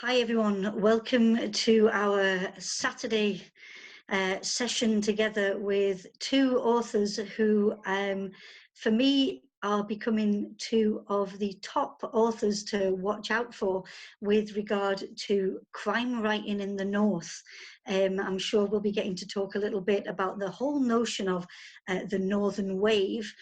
Hi everyone, welcome to our Saturday session together with two authors who, for me, are becoming two of the top authors to watch out for with regard to crime writing in the North. I'm sure we'll be getting to talk a little bit about the whole notion of the Northern Wave.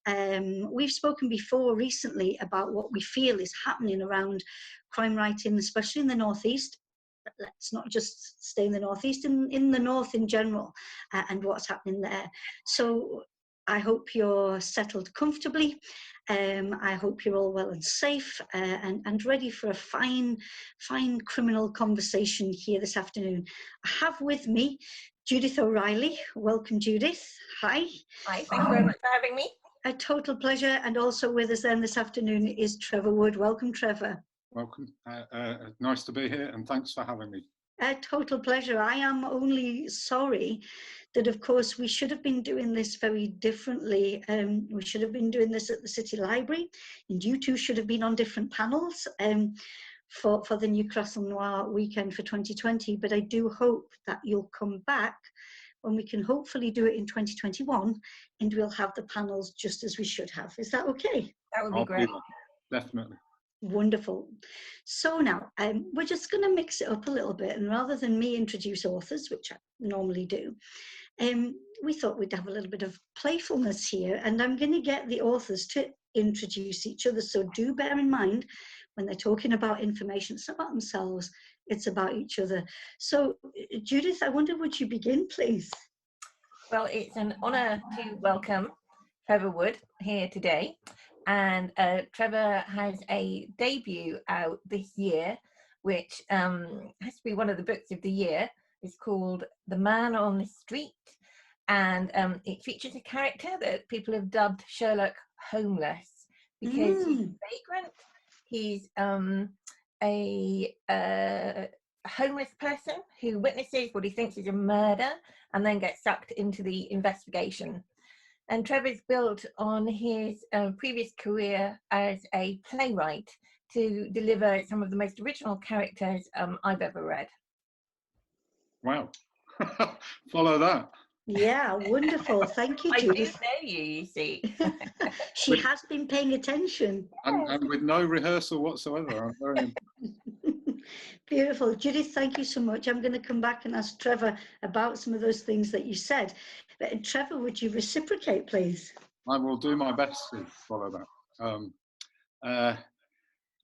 We've spoken before recently about what we feel is happening around crime writing, especially in the Northeast. But let's not just stay in the Northeast, in the North in general, and what's happening there. So I hope you're settled comfortably. I hope you're all well and safe, and ready for a fine criminal conversation here this afternoon. I have with me Judith O'Reilly. Welcome, Judith. Hi. Hi, thank you very much for having me. A total pleasure. And also with us then this afternoon is Trevor Wood. Welcome, Trevor. Welcome. Nice to be here, and thanks for having me. A total pleasure. I am only sorry that, of course, we should have been doing this very differently. We should have been doing this at the City Library, and you two should have been on different panels for the Newcastle Noir weekend for 2020. But I do hope that you'll come back when we can hopefully do it in 2021, and we'll have the panels just as we should have. Is that okay? That would be great. Definitely. Wonderful. So now we're just going to mix it up a little bit, and rather than me introduce authors, which I normally do, we thought we'd have a little bit of playfulness here, and I'm going to get the authors to introduce each other. So do bear in mind when they're talking about information, it's not about themselves, it's about each other. So Judith, I wonder, would you begin, please? Well, it's an honour to welcome Trevor Wood here today. And Trevor has a debut out this year, which has to be one of the books of the year. It's called The Man on the Street, and it features a character that people have dubbed Sherlock Homeless, because he's a vagrant. He's a homeless person who witnesses what he thinks is a murder and then gets sucked into the investigation. And Trevor's built on his previous career as a playwright to deliver some of the most original characters I've ever read. Wow. Follow that. Yeah, wonderful. Thank you, Judith. I do know you see. She has been paying attention. And with no rehearsal whatsoever. I'm very Beautiful. Judith, thank you so much. I'm going to come back and ask Trevor about some of those things that you said. But Trevor, would you reciprocate, please? I will do my best to follow that.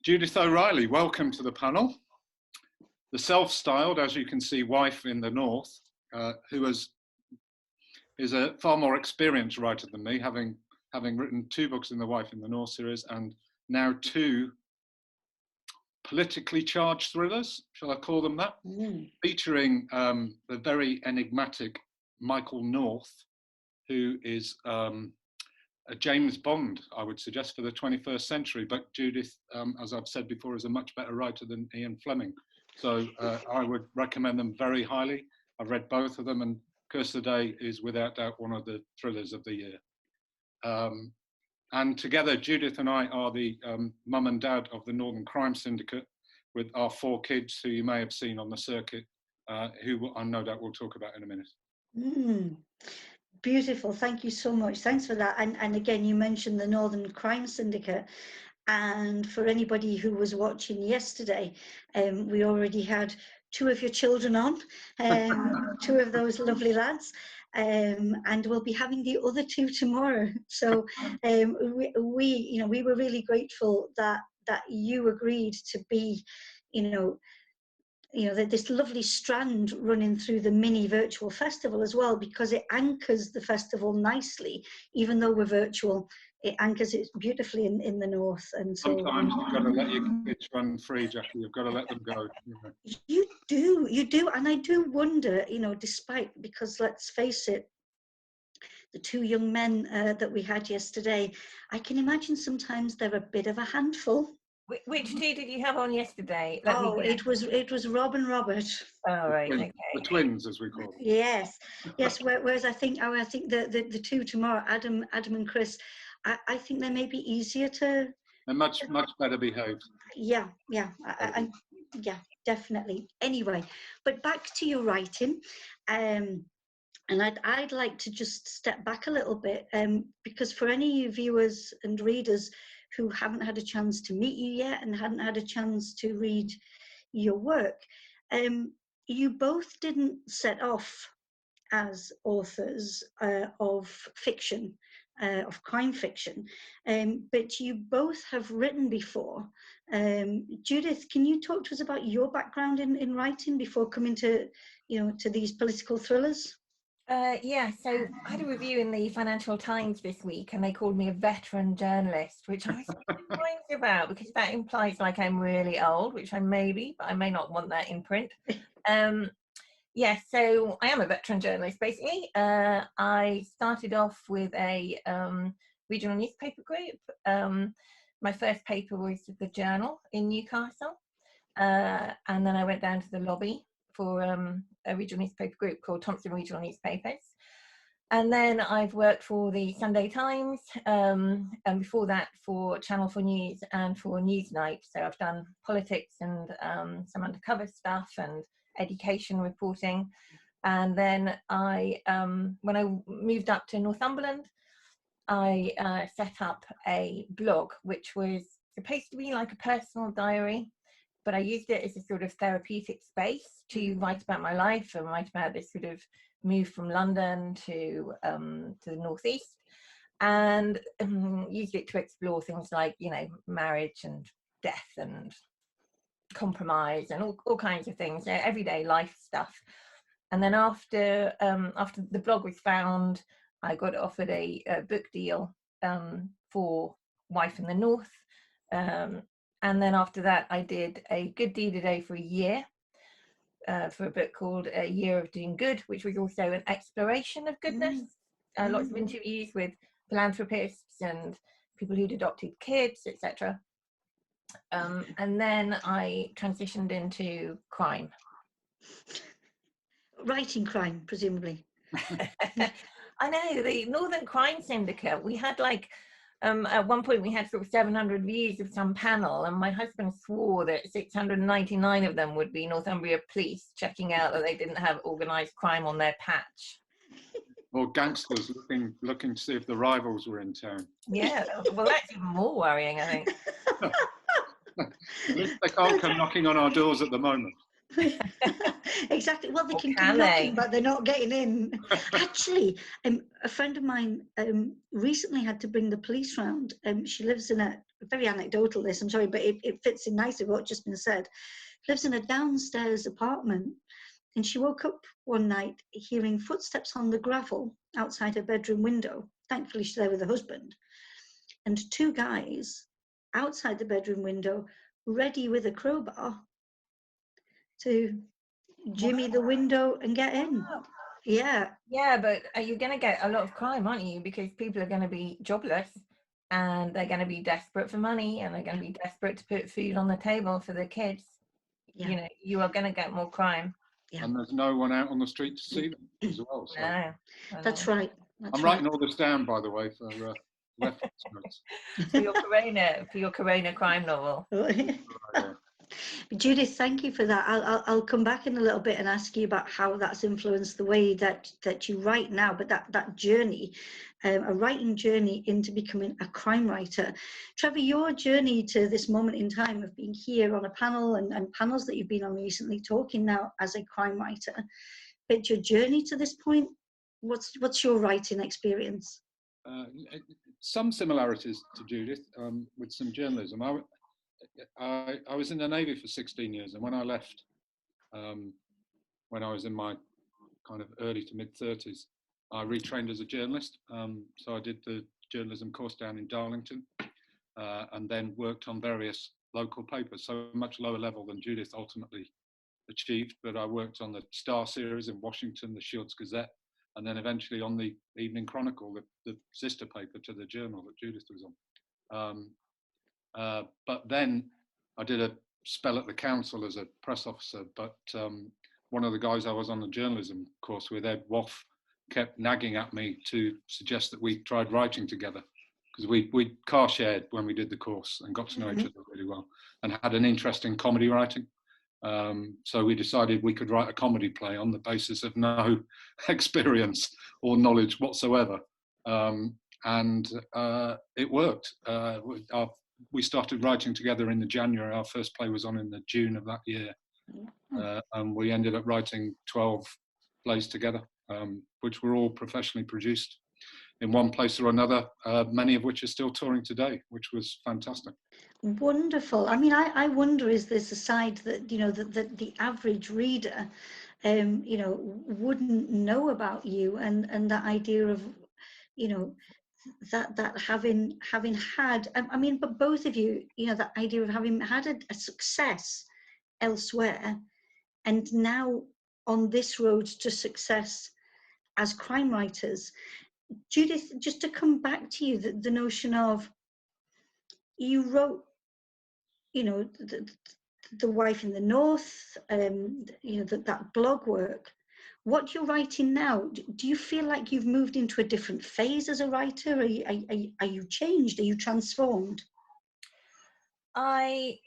Judith O'Reilly, welcome to the panel. The self-styled, as you can see, wife in the North, who is a far more experienced writer than me, having written 2 books in the Wife in the North series and now 2 politically charged thrillers, shall I call them that, featuring the very enigmatic Michael North, who is a James Bond, I would suggest, for the 21st century. But Judith, as I've said before, is a much better writer than Ian Fleming. So I would recommend them very highly. I've read both of them, and Curse of the Day is without doubt one of the thrillers of the year. And together, Judith and I are the mum and dad of the Northern Crime Syndicate, with our 4 kids who you may have seen on the circuit, who I no doubt we'll talk about in a minute. Beautiful. Thank you so much. Thanks for that. And again, you mentioned the Northern Crime Syndicate. And for anybody who was watching yesterday, we already had 2 of your children on, 2 of those lovely lads. And we'll be having the other 2 tomorrow. So we were really grateful that you agreed to be, this lovely strand running through the mini virtual festival as well, because it anchors the festival nicely. Even though we're virtual, it anchors it beautifully in the North. And so sometimes you've got to let your kids run free, Jackie. You've got to let them go. You do. And I do wonder, despite, because let's face it, the 2 young men that we had yesterday, I can imagine sometimes they're a bit of a handful. Which 2 did you have on yesterday? It was Rob and Robert. Oh, right, okay. The twins, as we call them. Yes. Whereas I think the 2 tomorrow, Adam and Chris, I think they may be easier to. They're much better behaved. Yeah. And Yeah, definitely. Anyway, but back to your writing. And I'd like to just step back a little bit, because for any viewers and readers who haven't had a chance to meet you yet and hadn't had a chance to read your work, you both didn't set off as authors of fiction, of crime fiction, but you both have written before. Judith, can you talk to us about your background in writing before coming to, to these political thrillers? Yeah, so I had a review in the Financial Times this week, and they called me a veteran journalist, which I was surprised about, because that implies like I'm really old, which I may be, but I may not want that in print. Yeah, so I am a veteran journalist, basically. I started off with a regional newspaper group. My first paper was The Journal in Newcastle, and then I went down to the lobby for a regional newspaper group called Thompson Regional Newspapers. And then I've worked for the Sunday Times, and before that for Channel 4 News and for Newsnight. So I've done politics and some undercover stuff and education reporting. And then I, when I moved up to Northumberland, I set up a blog, which was supposed to be like a personal diary, but I used it as a sort of therapeutic space to write about my life and write about this sort of move from London to the northeast, and used it to explore things like, marriage and death and compromise and all kinds of things, everyday life stuff. And then after the blog was found, I got offered a book deal for Wife in the North. And then after that, I did a Good Deed a Day for a year for a book called A Year of Doing Good, which was also an exploration of goodness. Lots of interviews with philanthropists and people who'd adopted kids, etc. And then I transitioned into crime. Writing crime, presumably. I know, the Northern Crime Syndicate, we had like, at one point we had sort of 700 views of some panel, and my husband swore that 699 of them would be Northumbria police checking out that they didn't have organised crime on their patch. Or gangsters looking to see if the rivals were in town. Yeah, well, that's even more worrying, I think. At least they can't come knocking on our doors at the moment. Exactly. Well, they Or can can come they? knocking, but they're not getting in. Actually, a friend of mine recently had to bring the police round. She lives in a very anecdotal. This, I'm sorry, but it fits in nicely with what's just been said. Lives in a downstairs apartment, and she woke up one night hearing footsteps on the gravel outside her bedroom window. Thankfully, she's there with her husband, and two guys outside the bedroom window, ready with a crowbar to jimmy the window and get in. Yeah. Yeah, but you're going to get a lot of crime, aren't you? Because people are going to be jobless, and they're going to be desperate for money, and they're going to be desperate to put food on the table for their kids. Yeah. You are going to get more crime. Yeah. And there's no one out on the street to see them as well. So. No, that's right. I'm writing all this down, by the way, for reference notes. for your corona crime novel. Judith, thank you for that. I'll come back in a little bit and ask you about how that's influenced the way that you write now, but that journey, a writing journey into becoming a crime writer. Trevor, your journey to this moment in time of being here on a panel and panels that you've been on recently, talking now as a crime writer, but your journey to this point, what's your writing experience? Some similarities to Judith with some journalism. I was in the Navy for 16 years, and when I left, when I was in my kind of early to mid 30s, I retrained as a journalist. So I did the journalism course down in Darlington, and then worked on various local papers, so much lower level than Judith ultimately achieved. But I worked on the Star series in Washington, the Shields Gazette, and then eventually on the Evening Chronicle, the sister paper to the Journal that Judith was on. But then I did a spell at the council as a press officer, but one of the guys I was on the journalism course with, Ed Woff, kept nagging at me to suggest that we tried writing together, because we car shared when we did the course and got to know each other really well, and had an interest in comedy writing. So we decided we could write a comedy play on the basis of no experience or knowledge whatsoever. And it worked. We started writing together in the January. Our first play was on in the June of that year. And we ended up writing 12 plays together, which were all professionally produced in one place or another, many of which are still touring today, which was fantastic. Wonderful. I mean, I wonder, is this a side that, you know, that the average reader, you know, wouldn't know about you, and that idea of, you know, that having had, I mean, but both of you, you know, that idea of having had a success elsewhere, and now on this road to success as crime writers. Judith, just to come back to you, the notion of, you wrote, you know, the Wife in the North, you know, that blog work. What you're writing now, do you feel like you've moved into a different phase as a writer? Are you changed? Are you transformed? I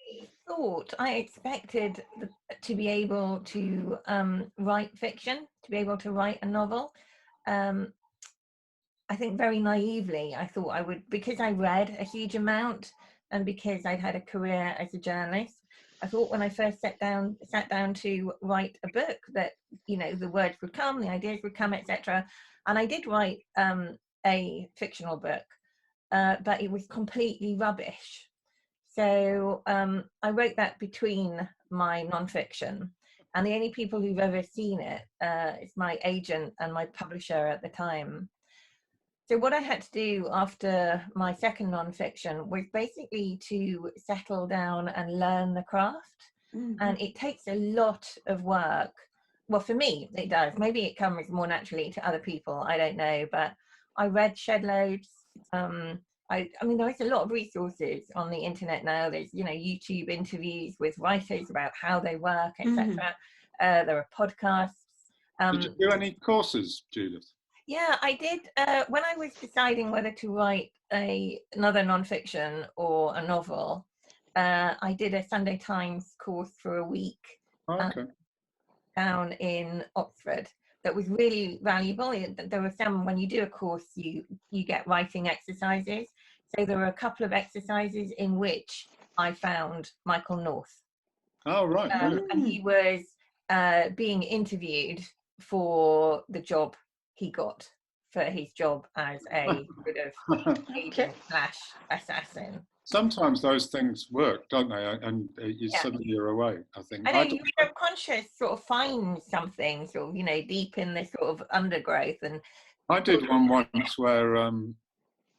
expected to be able to write fiction, to be able to write a novel. I think very naively, I thought I would, because I read a huge amount and because I'd had a career as a journalist. I thought when I first sat down to write a book that, you know, the words would come, the ideas would come, etc. And I did write a fictional book, but it was completely rubbish. So I wrote that between my nonfiction, and the only people who've ever seen it is my agent and my publisher at the time. So what I had to do after my second nonfiction was basically to settle down and learn the craft. Mm-hmm. And it takes a lot of work. Well, for me, it does. Maybe it comes more naturally to other people. I don't know. But I read shed loads. I mean, there's a lot of resources on the internet now. There's, you know, YouTube interviews with writers about how they work, etc. Mm-hmm. There are podcasts. Did you do any courses, Judith? Yeah, I did. When I was deciding whether to write another nonfiction or a novel, I did a Sunday Times course for a week down in Oxford. That was really valuable. There were some, when you do a course, you get writing exercises. So there were a couple of exercises in which I found Michael North. Oh, right. And he was being interviewed for the job he got for his job as a sort of agent / assassin. Sometimes those things work, don't they? And suddenly you're away, I think. I know, your subconscious sort of finds something sort of, you know, deep in this sort of undergrowth. And I did one once where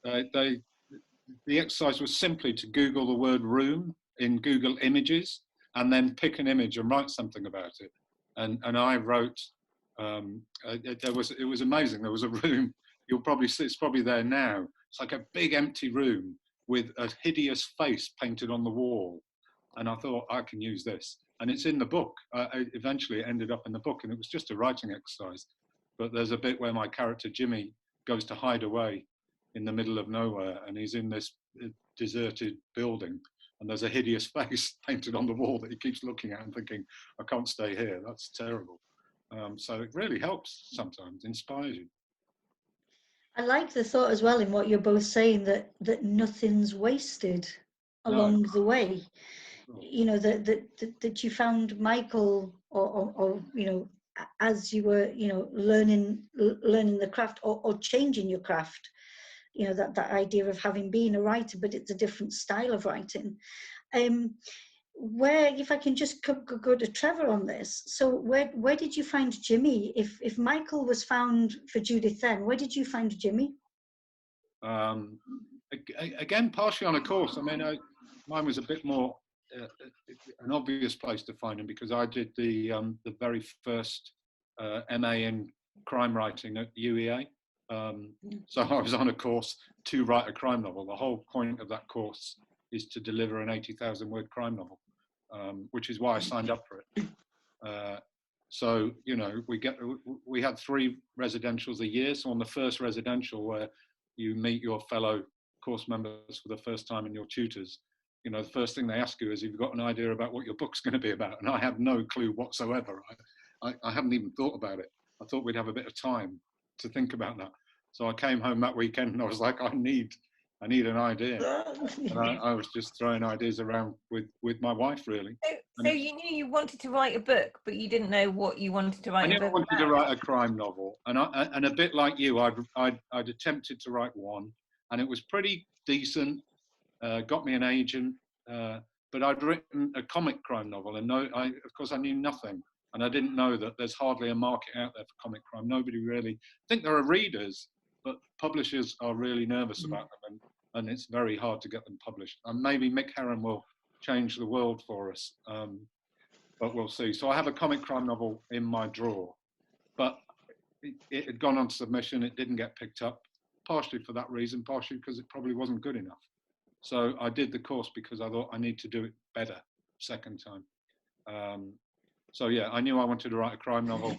the exercise was simply to Google the word room in Google Images and then pick an image and write something about it. And I wrote, it was amazing. There was a room, you'll probably see, it's probably there now. It's like a big empty room with a hideous face painted on the wall. And I thought, I can use this. And it's in the book. Eventually it ended up in the book, and it was just a writing exercise. But there's a bit where my character, Jimmy, goes to hide away in the middle of nowhere, and he's in this deserted building, and there's a hideous face painted on the wall that he keeps looking at and thinking, I can't stay here, that's terrible. So it really helps sometimes, inspires you. I like the thought as well in what you're both saying, that nothing's wasted along the way. You know, that you found Michael, or you know, as you were, you know, learning the craft, or changing your craft, you know, that idea of having been a writer, but it's a different style of writing. Where, if I can just go to Trevor on this, so where did you find Jimmy? If Michael was found for Judith, then where did you find Jimmy? Again, partially on a course. I mean, mine was a bit more an obvious place to find him, because I did the very first MA in crime writing at UEA. So I was on a course to write a crime novel. The whole point of that course is to deliver an 80,000 word crime novel, which is why I signed up for it. So, you know, we had 3 residentials a year. So on the first residential, where you meet your fellow course members for the first time and your tutors, you know, the first thing they ask you is, have you got an idea about what your book's going to be about? And I had no clue whatsoever. I hadn't even thought about it. I thought we'd have a bit of time to think about that. So I came home that weekend and I was like, I need an idea. And I was just throwing ideas around with my wife, really. So you knew you wanted to write a book, but you didn't know what you wanted to write. I knew I wanted to write a crime novel, and a bit like you, I'd attempted to write one, and it was pretty decent. Got me an agent, but I'd written a comic crime novel, and of course I knew nothing, and I didn't know that there's hardly a market out there for comic crime. Nobody really. I think there are readers, but publishers are really nervous about them, and it's very hard to get them published. And maybe Mick Herron will change the world for us, but we'll see. So I have a comic crime novel in my drawer, but it had gone on submission. It didn't get picked up, partially for that reason, partially because it probably wasn't good enough. So I did the course because I thought I need to do it better second time. So yeah, I knew I wanted to write a crime novel,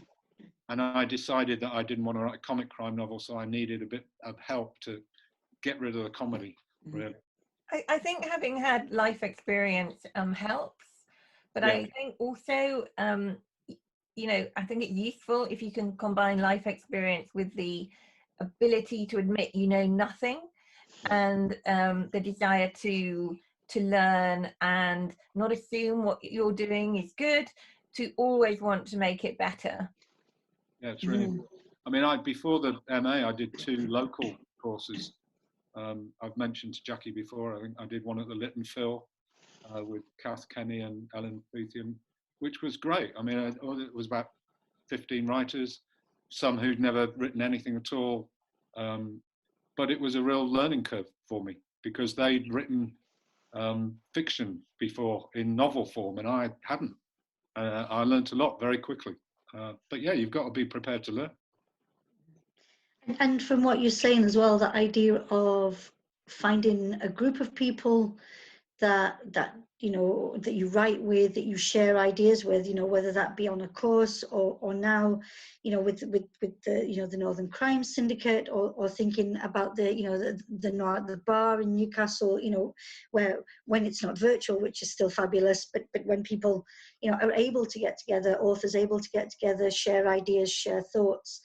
and I decided that I didn't want to write a comic crime novel, so I needed a bit of help to get rid of the comedy, really. I think having had life experience helps, but I think also, you know, I think it's useful if you can combine life experience with the ability to admit you know nothing, and the desire to learn and not assume what you're doing is good, to always want to make it better. Yeah, it's really important. I mean, before the MA, I did 2 local courses. I've mentioned to Jackie before, I think I did one at the Lytton Phil with Kath Kenny and Ellen Bethiam, which was great. I mean, it was about 15 writers, some who'd never written anything at all. But it was a real learning curve for me because they'd written fiction before in novel form and I hadn't. I learned a lot very quickly. But yeah, you've got to be prepared to learn. And from what you're saying as well, that idea of finding a group of people that you know that you write with, that you share ideas with, you know, whether that be on a course or now, you know, with the, you know, the Northern Crime Syndicate, or thinking about the, you know, the bar in Newcastle, you know, where when it's not virtual, which is still fabulous, but when people, you know, are able to get together, authors able to get together, share ideas, share thoughts.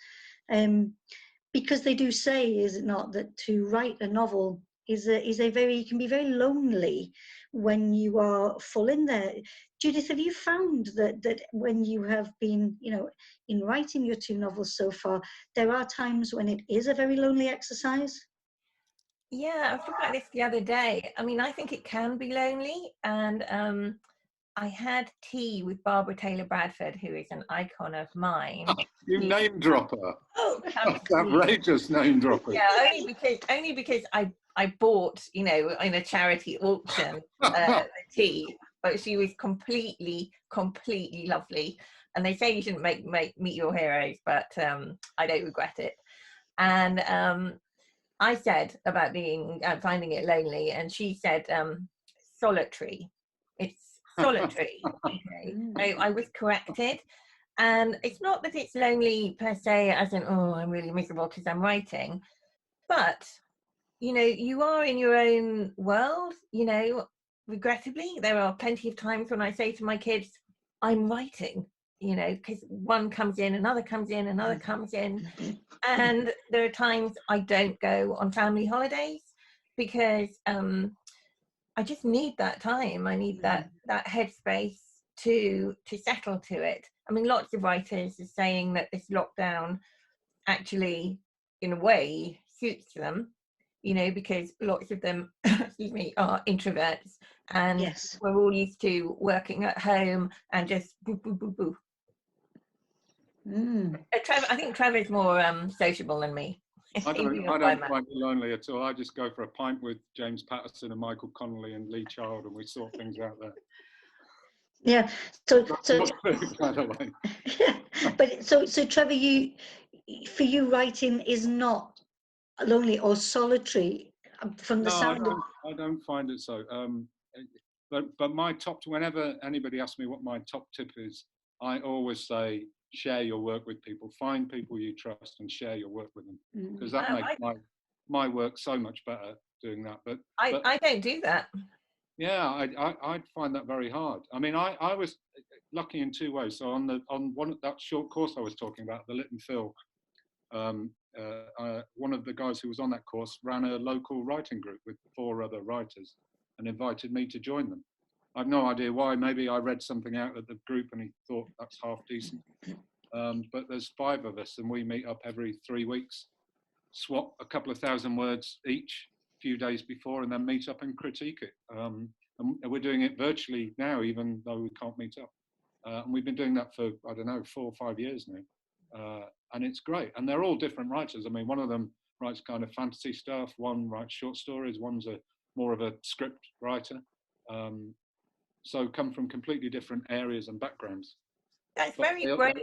Because they do say, is it not, that to write a novel can be very lonely when you are full in there. Judith, have you found that when you have been, you know, in writing your 2 novels so far, there are times when it is a very lonely exercise? Yeah, I was talking about this the other day. I mean, I think it can be lonely, and I had tea with Barbara Taylor Bradford, who is an icon of mine. You name dropper. Oh, outrageous name dropper. Yeah, only because I bought, you know, in a charity auction the tea, but she was completely lovely. And they say you shouldn't meet your heroes, but I don't regret it. And I said about finding it lonely, and she said solitary. It's solitary. Okay. I was corrected, and it's not that it's lonely per se, as in, oh, I'm really miserable because I'm writing, but you know, you are in your own world. You know, regrettably, there are plenty of times when I say to my kids, I'm writing, you know, because one comes in, another comes in, another comes in. And there are times I don't go on family holidays because I just need that time. I need that headspace to settle to it. I mean, lots of writers are saying that this lockdown actually, in a way, suits them, you know, because lots of them, excuse me, are introverts, and Yes. we're all used to working at home and just boo, boo, boo, boo. Trevor, I think Trevor's more sociable than me. I don't find it lonely at all. I just go for a pint with James Patterson and Michael Connolly and Lee Child, and we sort things out there. Yeah. So by the way. But so Trevor, for you, writing is not lonely or solitary from the sound. I don't find it so. But my top, whenever anybody asks me what my top tip is, I always say, share your work with people. Find people you trust and share your work with them, because that makes my work so much better doing that. But I don't do that. Yeah, I'd find that very hard. I mean, I was lucky in two ways. So on that short course I was talking about, the Lit and Phil, one of the guys who was on that course ran a local writing group with 4 other writers and invited me to join them. I've no idea why. Maybe I read something out of the group and he thought that's half decent. But there's 5 of us and we meet up every 3 weeks, swap a couple of thousand words each a few days before, and then meet up and critique it. And we're doing it virtually now, even though we can't meet up. And we've been doing that for, I don't know, 4 or 5 years now. And it's great. And they're all different writers. I mean, one of them writes kind of fantasy stuff, one writes short stories, one's more of a script writer. So come from completely different areas and backgrounds. That's very brave.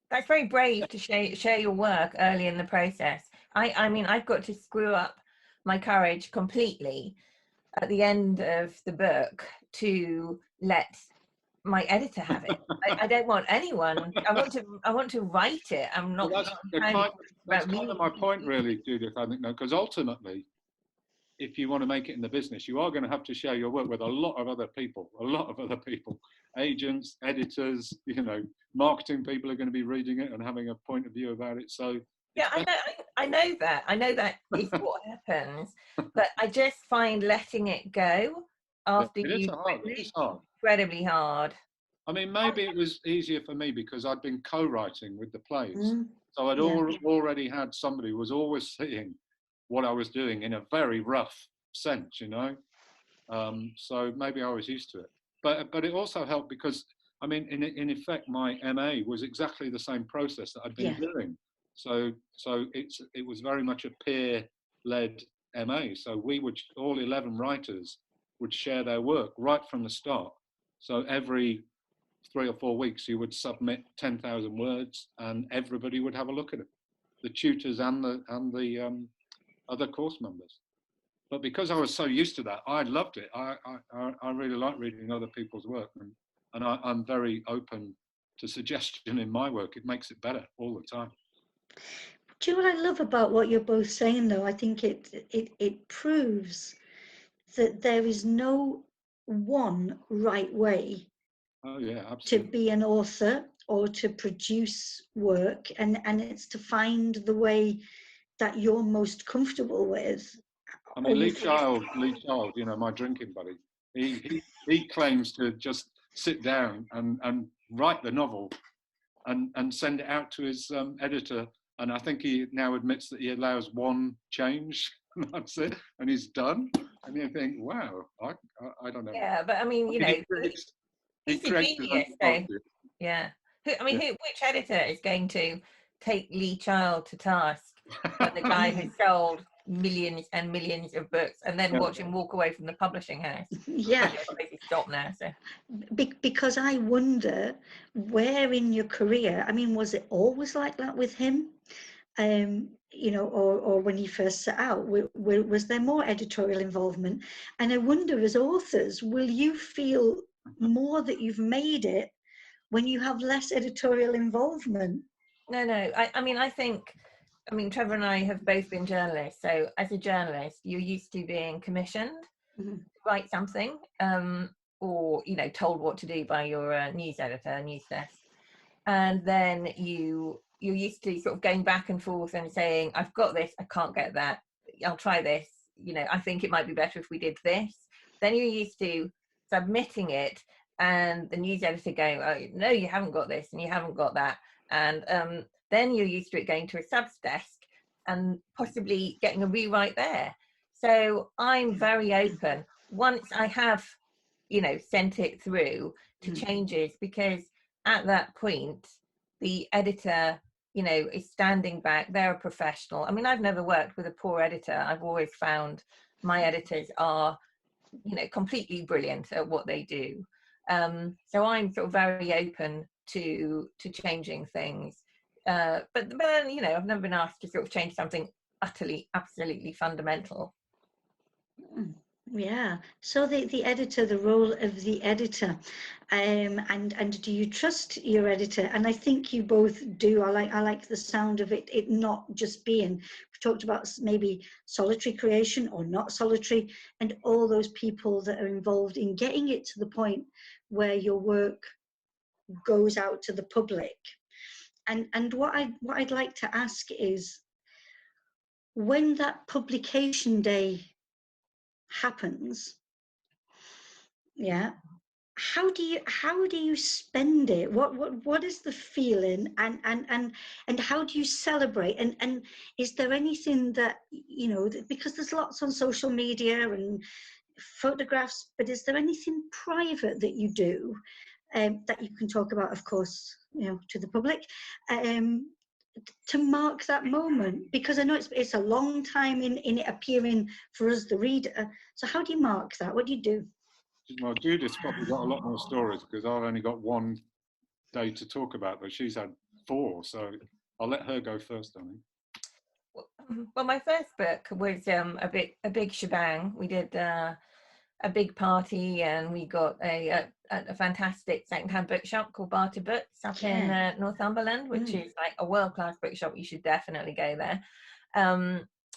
That's very brave to share your work early in the process. I mean, I've got to screw up my courage completely at the end of the book to let my editor have it. I don't want anyone. I want to write it. I'm not. Well, that's kind of my point, really, Judith. I think, because ultimately, if you want to make it in the business, you are going to have to share your work with a lot of other people, agents, editors, marketing people are going to be reading it and having a point of view about it. So yeah, I know that is what happens, but I just find letting it go after you've written it incredibly hard. I mean, maybe it was easier for me because I'd been co-writing with the plays. So I'd already had somebody who was always seeing what I was doing in a very rough sense, so maybe I was used to it. But it also helped because, I mean, in effect, my MA was exactly the same process that I'd been doing. So it was very much a peer-led MA. So we would, all 11 writers would share their work right from the start. So every 3 or 4 weeks, you would submit 10,000 words, and everybody would have a look at it, the tutors and the other course members. But because I was so used to that, I loved it. I really like reading other people's work, and I'm very open to suggestion in my work. It makes it better all the time. Do you know what I love about what you're both saying, though? I think it proves that there is no one right way to be an author or to produce work, and it's to find the way that you're most comfortable with. I mean, Lee Child, my drinking buddy, he claims to just sit down and write the novel and send it out to his editor. And I think he now admits that he allows one change, and that's it, and he's done. And you think, wow, I don't know. Yeah, but I mean, he's a genius. So, yeah. Which editor is going to take Lee Child to task for the guy who sold millions and millions of books and then watch him walk away from the publishing house? Yeah. Stop now. So. Because I wonder where in your career, I mean, was it always like that with him? Or when he first set out, was there more editorial involvement? And I wonder, as authors, will you feel more that you've made it when you have less editorial involvement? No. I mean, Trevor and I have both been journalists. So as a journalist, you're used to being commissioned to write something, or, told what to do by your news editor, news desk. And then you're used to sort of going back and forth and saying, I've got this, I can't get that, I'll try this, I think it might be better if we did this. Then you're used to submitting it and the news editor going, oh, no, you haven't got this and you haven't got that. And then you're used to it going to a subs desk and possibly getting a rewrite there. So I'm very open once I have, sent it through to changes, because at that point, the editor, is standing back. They're a professional. I mean, I've never worked with a poor editor. I've always found my editors are, completely brilliant at what they do. So I'm sort of very open to changing things. But then, I've never been asked to sort of change something utterly, absolutely fundamental. Yeah. So the editor, the role of the editor, and do you trust your editor? And I think you both do. I like the sound of it. It not just being. We talked about maybe solitary creation or not solitary, and all those people that are involved in getting it to the point where your work goes out to the public. And what I'd like to ask is, when that publication day happens, yeah, how do you spend it? What is the feeling, and how do you celebrate? And is there anything that, you know, because there's lots on social media and photographs, but is there anything private that you do, that you can talk about, of course, you know, to the public, to mark that moment? Because I know it's a long time in it appearing for us, the reader. So how do you mark that? What do you do? Well, Judith's probably got a lot more stories because I've only got one day to talk about, but she's had 4, so I'll let her go first, I think. Well, my first book was a big shebang. We did a big party, and we got a fantastic secondhand bookshop called Barter Books up in Northumberland, which is like a world-class bookshop. You should definitely go there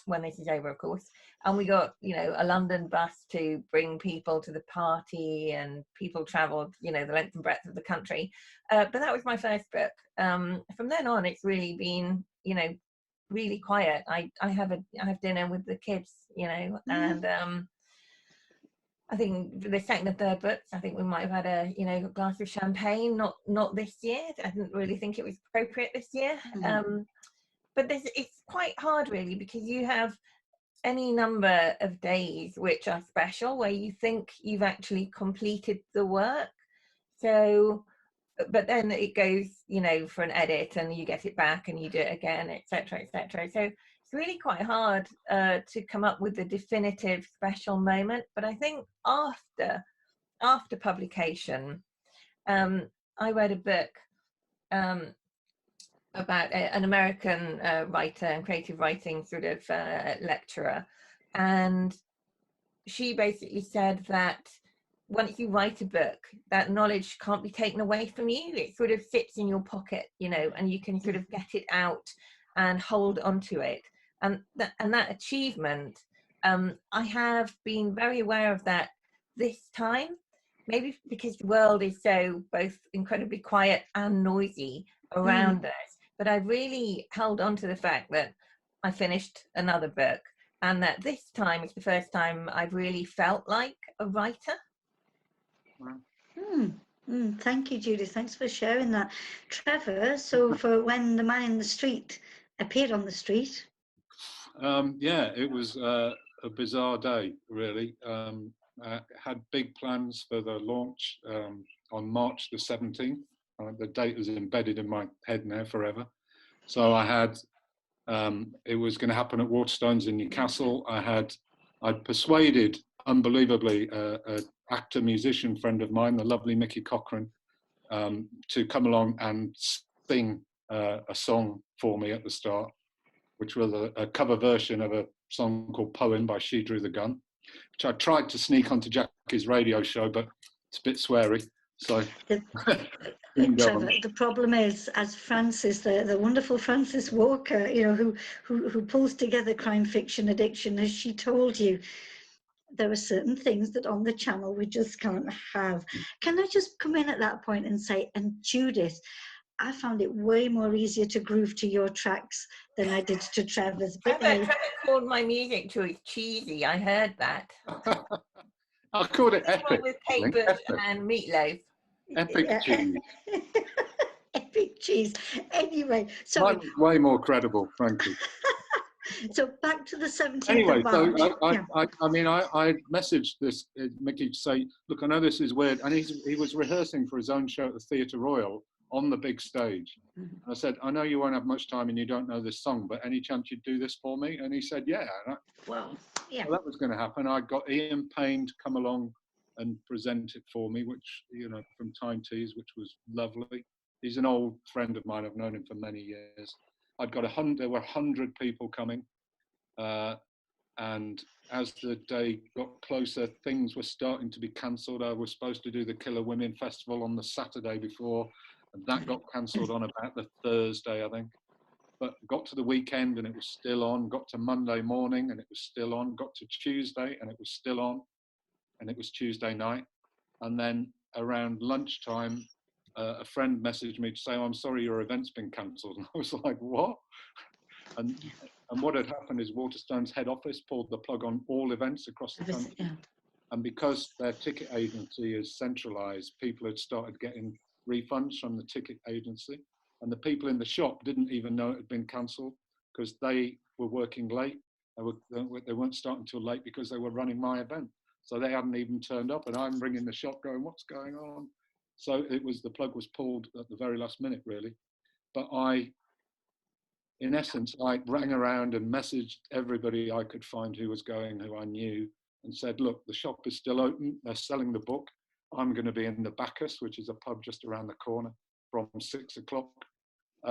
when this is over, of course. And we got, you know, a London bus to bring people to the party, and people travelled, you know, the length and breadth of the country. But that was my first book. From then on, it's really been, you know, really quiet. I have dinner with the kids, you know, and I think the second and third books, I think we might have had a, you know, glass of champagne. Not this year. I didn't really think it was appropriate this year. But it's quite hard, really, because you have any number of days which are special where you think you've actually completed the work. So, but then it goes, you know, for an edit, and you get it back and you do it again, etc., etc. So it's really quite hard to come up with a definitive special moment. But I think after publication, I read a book about an American writer and creative writing sort of lecturer, and she basically said that once you write a book, that knowledge can't be taken away from you. It sort of sits in your pocket, you know, and you can sort of get it out and hold onto it. And that achievement, I have been very aware of that this time, maybe because the world is so both incredibly quiet and noisy around us. But I really held on to the fact that I finished another book, and that this time is the first time I've really felt like a writer. Thank you, Judith. Thanks for sharing that. Trevor, so for when the man in the street appeared on the street. Yeah, it was a bizarre day, really. I had big plans for the launch on March the 17th. The date is embedded in my head now forever. So I had, it was going to happen at Waterstones in Newcastle. I'd persuaded, unbelievably, an actor musician friend of mine, the lovely Mickey Cochran, to come along and sing a song for me at the start, which was a cover version of a song called Poem by She Drew the Gun, which I tried to sneak onto Jackie's radio show, but it's a bit sweary. So Trevor, the problem is, as Francis, the wonderful Francis Walker, you know, who pulls together crime fiction addiction, as she told you, there are certain things that on the channel we just can't have. Can I just come in at that point and say, and Judith, I found it way more easier to groove to your tracks than I did to Trevor's. But Trevor called my music choice cheesy. I heard that. I called it epic. With Kate Bush and Meatloaf. Epic cheese. Epic cheese. Anyway, so mine was way more credible, frankly. So back to the 17th anyway, of March. So I messaged this Mickey to say, look, I know this is weird, and he was rehearsing for his own show at the Theatre Royal on the big stage. And I said, I know you won't have much time and you don't know this song, but any chance you'd do this for me? And he said, yeah. Well, that was going to happen. I got Ian Payne to come along and present it for me, which, you know, from Time Teas, which was lovely. He's an old friend of mine. I've known him for many years. I'd got there were 100 people coming. And as the day got closer, things were starting to be cancelled. I was supposed to do the Killer Women Festival on the Saturday before, and that got cancelled on about the Thursday, I think. But got to the weekend and it was still on, got to Monday morning and it was still on, got to Tuesday and it was still on, and it was Tuesday night. And then around lunchtime, a friend messaged me to say, "Oh, I'm sorry, your event's been cancelled." And I was like, what? And what had happened is Waterstone's head office pulled the plug on all events across the country. Yeah. And because their ticket agency is centralised, people had started getting refunds from the ticket agency. And the people in the shop didn't even know it had been cancelled because they were working late. They weren't starting until late because they were running my event. So they hadn't even turned up, and I'm ringing the shop going, "What's going on?" So the plug was pulled at the very last minute, really. But in essence, I rang around and messaged everybody I could find who was going, who I knew, and said, "Look, the shop is still open. They're selling the book. I'm going to be in the Bacchus, which is a pub just around the corner, from 6 o'clock.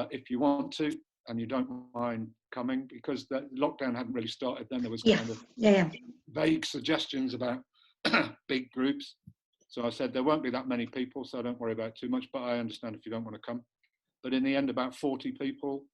If you want to, and you don't mind coming," because the lockdown hadn't really started then. There was kind of vague suggestions about big groups. So I said, "There won't be that many people, so don't worry about it too much, but I understand if you don't want to come." But in the end, about 40 people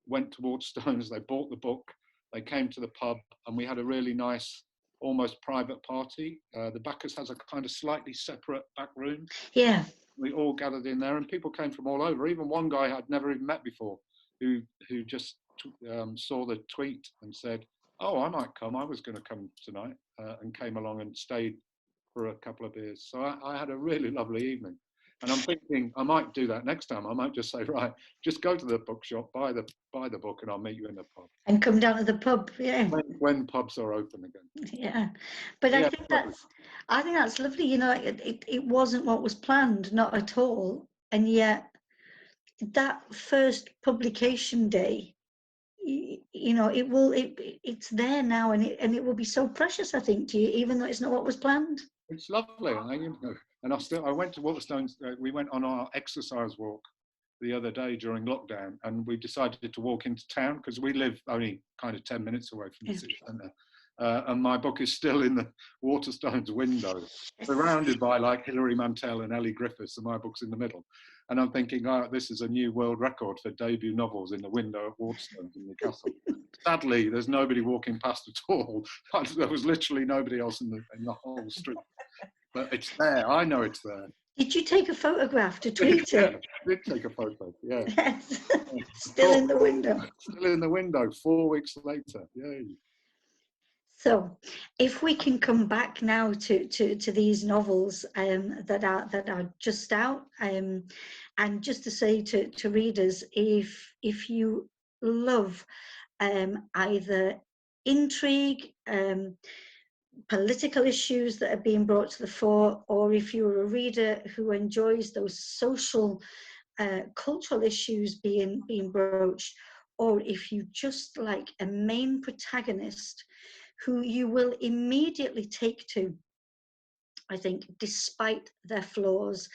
went to Waterstones, they bought the book, they came to the pub, and we had a really nice, almost private party. The Bacchus has a kind of slightly separate back room. Yeah. We all gathered in there, and people came from all over. Even one guy I'd never even met before, who just saw the tweet and said, "Oh, I might come. I was going to come tonight," and came along and stayed for a couple of beers. So I had a really lovely evening. And I'm thinking I might do that next time. I might just say, "Right, just go to the bookshop, buy the book, and I'll meet you in the pub." And come down to the pub, yeah. When pubs are open again. Yeah, but Yeah, I think that's lovely. You know, it wasn't what was planned, not at all. And yet, that first publication day, you know, it's there now, and it will be so precious, I think, to you, even though it's not what was planned. It's lovely, and I went to Waterstones. We went on our exercise walk the other day during lockdown, and we decided to walk into town because we live only kind of 10 minutes away from the city centre. And my book is still in the Waterstones window, surrounded by like Hilary Mantel and Ellie Griffiths, and my book's in the middle. And I'm thinking, "Oh, this is a new world record for debut novels in the window at Waterstones in Newcastle." Sadly, there's nobody walking past at all. There was literally nobody else in the whole street. But it's there. I know it's there. Did you take a photograph to tweet it? I did take a photo, yeah. Yes. Still in the window. Still in the window 4 weeks later. Yay. So, if we can come back now to these novels that are just out, and just to say to readers, if you love either intrigue, political issues that are being brought to the fore, or if you're a reader who enjoys those social, cultural issues being broached, or if you just like a main protagonist who you will immediately take to, I think, despite their flaws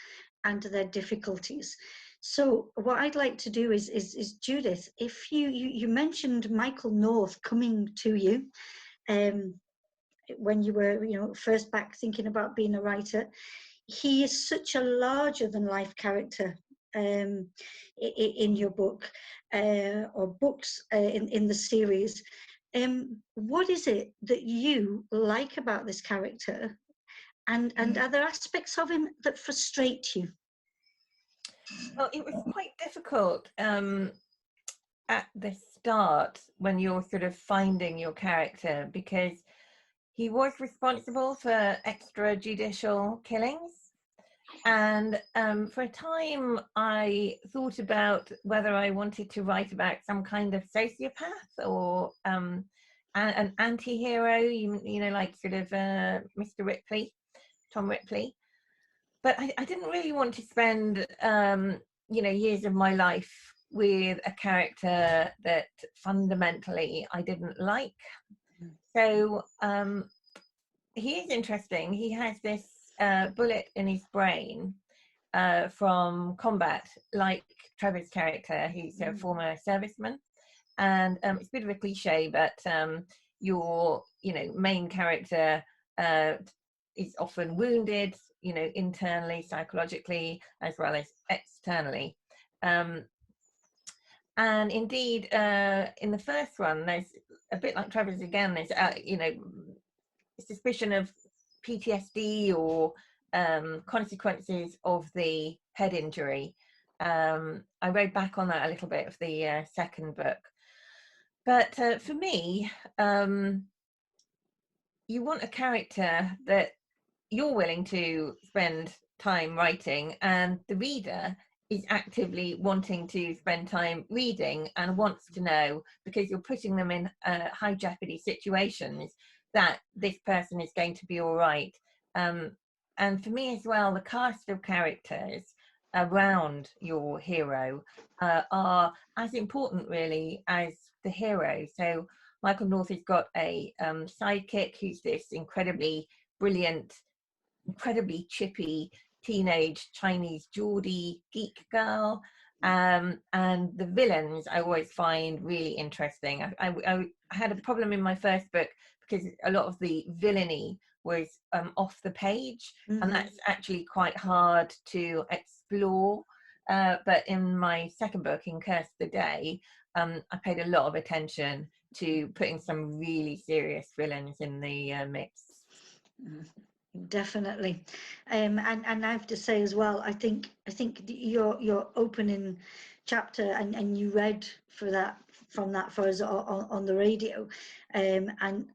and their difficulties. So what I'd like to do is Judith, if you mentioned Michael North coming to you when you were, you know, first back thinking about being a writer. He is such a larger than life character in your book or books in the series. What is it that you like about this character, and are there aspects of him that frustrate you? Well, it was quite difficult at the start when you're sort of finding your character, because he was responsible for extrajudicial killings. And for a time, I thought about whether I wanted to write about some kind of sociopath or an anti-hero, you know, like sort of Mr. Ripley, Tom Ripley. But I didn't really want to spend, you know, years of my life with a character that fundamentally I didn't like. So he is interesting. He has this bullet in his brain from combat, like Trevor's character. He's a former serviceman, and it's a bit of a cliche, but your, you know, main character is often wounded, you know, internally, psychologically, as well as externally. And indeed, in the first one, there's a bit like Trevor's again, there's, you know, suspicion of PTSD or consequences of the head injury. I read back on that a little bit of the second book. But for me, you want a character that you're willing to spend time writing, and the reader is actively wanting to spend time reading and wants to know, because you're putting them in high jeopardy situations, that this person is going to be all right. And for me as well, the cast of characters around your hero are as important really as the hero. So Michael North has got a sidekick who's this incredibly brilliant, incredibly chippy teenage Chinese Geordie geek girl, and the villains I always find really interesting. I had a problem in my first book because a lot of the villainy was off the page, and that's actually quite hard to explore. But in my second book, in Curse the Day, I paid a lot of attention to putting some really serious villains in the mix. Definitely, and I have to say as well, I think your opening chapter, and you read for that for us on the radio, and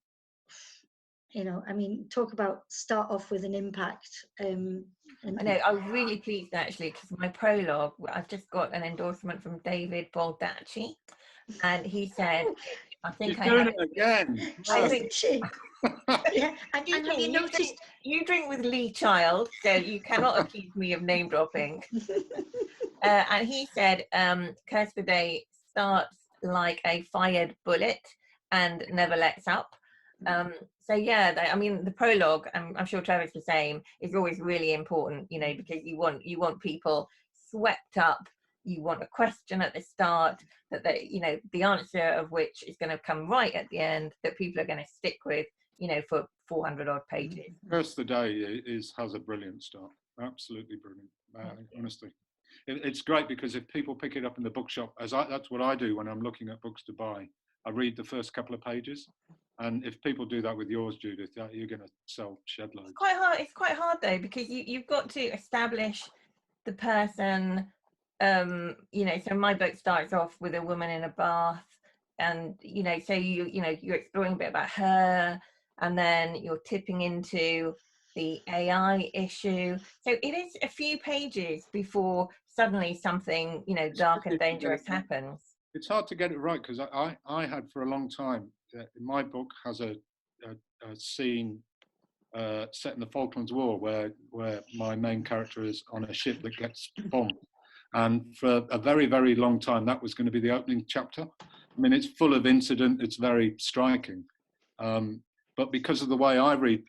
you know, I mean, talk about start off with an impact. And I know, I was really pleased actually, because my prologue, I've just got an endorsement from David Baldacci, and he said, I think You're doing it again. I think yeah, and have you noticed? You drink with Lee Child, so you cannot accuse me of name dropping. And he said, Curse the Day starts like a fired bullet and never lets up. So yeah, I mean, the prologue, I'm sure Trevor's the same, is always really important, you know, because you want people swept up. You want a question at the start that they, you know, the answer of which is going to come right at the end, that people are going to stick with, you know, for 400 odd pages. Curse the Day has a brilliant start. Absolutely brilliant. Honestly, it's great because if people pick it up in the bookshop, that's what I do when I'm looking at books to buy. I read the first couple of pages, and if people do that with yours, Judith, you're going to sell shed loads. It's quite hard though, because you've got to establish the person. You know, so my book starts off with a woman in a bath, and you know, so you're exploring a bit about her, and then you're tipping into the AI issue. So it is a few pages before suddenly something, you know, dark and dangerous happens. It's hard to get it right, because I had for a long time, my book has a scene set in the Falklands War where my main character is on a ship that gets bombed. And for a very, very long time, that was going to be the opening chapter. I mean, it's full of incident. It's very striking. But because of the way I read,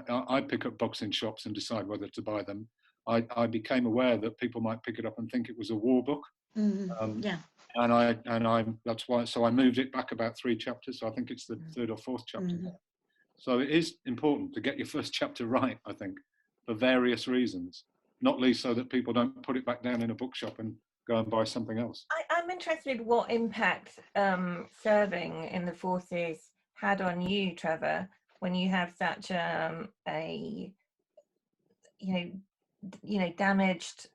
I pick up books in shops and decide whether to buy them. I became aware that people might pick it up and think it was a war book. Yeah. And that's why. So I moved it back about 3 chapters. So I think it's the 3rd or 4th chapter. So it is important to get your first chapter right, I think, for various reasons. Not least so that people don't put it back down in a bookshop and go and buy something else. I'm interested what impact serving in the forces had on you, Trevor, when you have such a damaged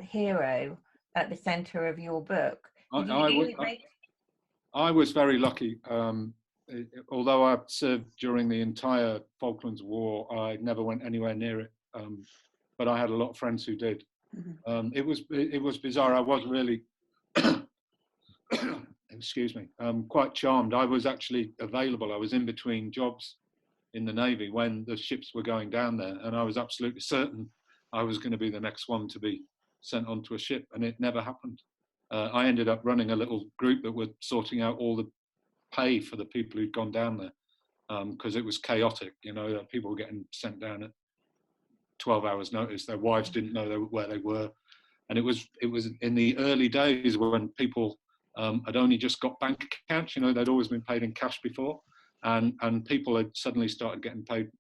hero at the center of your book. I was very lucky. Although I served during the entire Falklands War, I never went anywhere near it. But I had a lot of friends who did. It was bizarre. I was really, excuse me, quite charmed. I was actually available. I was in between jobs in the Navy when the ships were going down there, and I was absolutely certain I was going to be the next one to be sent onto a ship, and it never happened. I ended up running a little group that were sorting out all the pay for the people who'd gone down there, because it was chaotic. You know, people were getting sent down at 12 hours notice. Their wives didn't know where they were, and it was in the early days when people had only just got bank accounts. You know, they'd always been paid in cash before, and people had suddenly started getting paid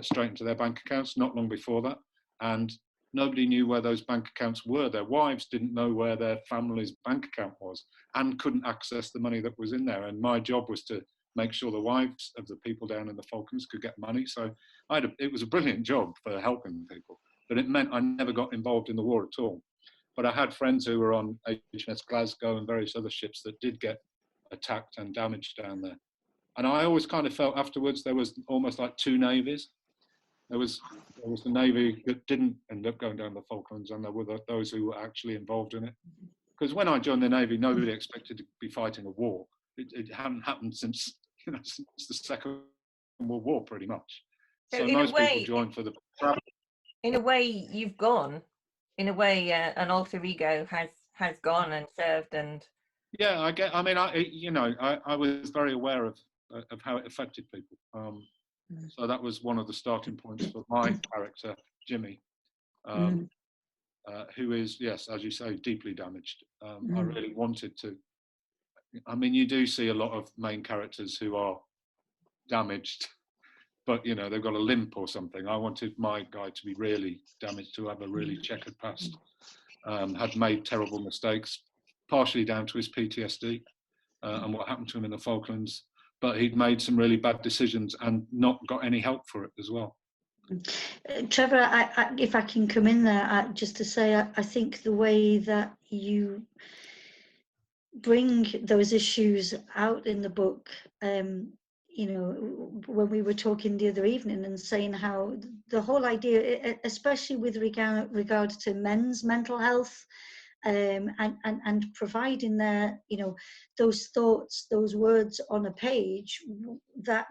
straight into their bank accounts not long before that, and nobody knew where those bank accounts were. Their wives didn't know where their family's bank account was and couldn't access the money that was in there. And my job was to make sure the wives of the people down in the Falklands could get money. So it was a brilliant job for helping people, but it meant I never got involved in the war at all. But I had friends who were on HMS Glasgow and various other ships that did get attacked and damaged down there. And I always kind of felt afterwards there was almost like two navies. There was the Navy that didn't end up going down the Falklands, and there were those who were actually involved in it. Because when I joined the Navy, nobody expected to be fighting a war. It hadn't happened since the Second World War, pretty much. So most people joined for the travel. In a way, you've gone. In a way, an alter ego has gone and served. And yeah, I was very aware of how it affected people. So that was one of the starting points for my character, Jimmy, who is, yes, as you say, deeply damaged. I really wanted to. I mean, you do see a lot of main characters who are damaged, but they've got a limp or something. I wanted my guy to be really damaged, to have a really checkered past, had made terrible mistakes, partially down to his PTSD and what happened to him in the Falklands. But he'd made some really bad decisions and not got any help for it as well. Trevor, if I can come in there, just to say, I think the way that you bring those issues out in the book, when we were talking the other evening and saying how the whole idea, especially with regard to men's mental health, and providing their, those thoughts, those words on a page, that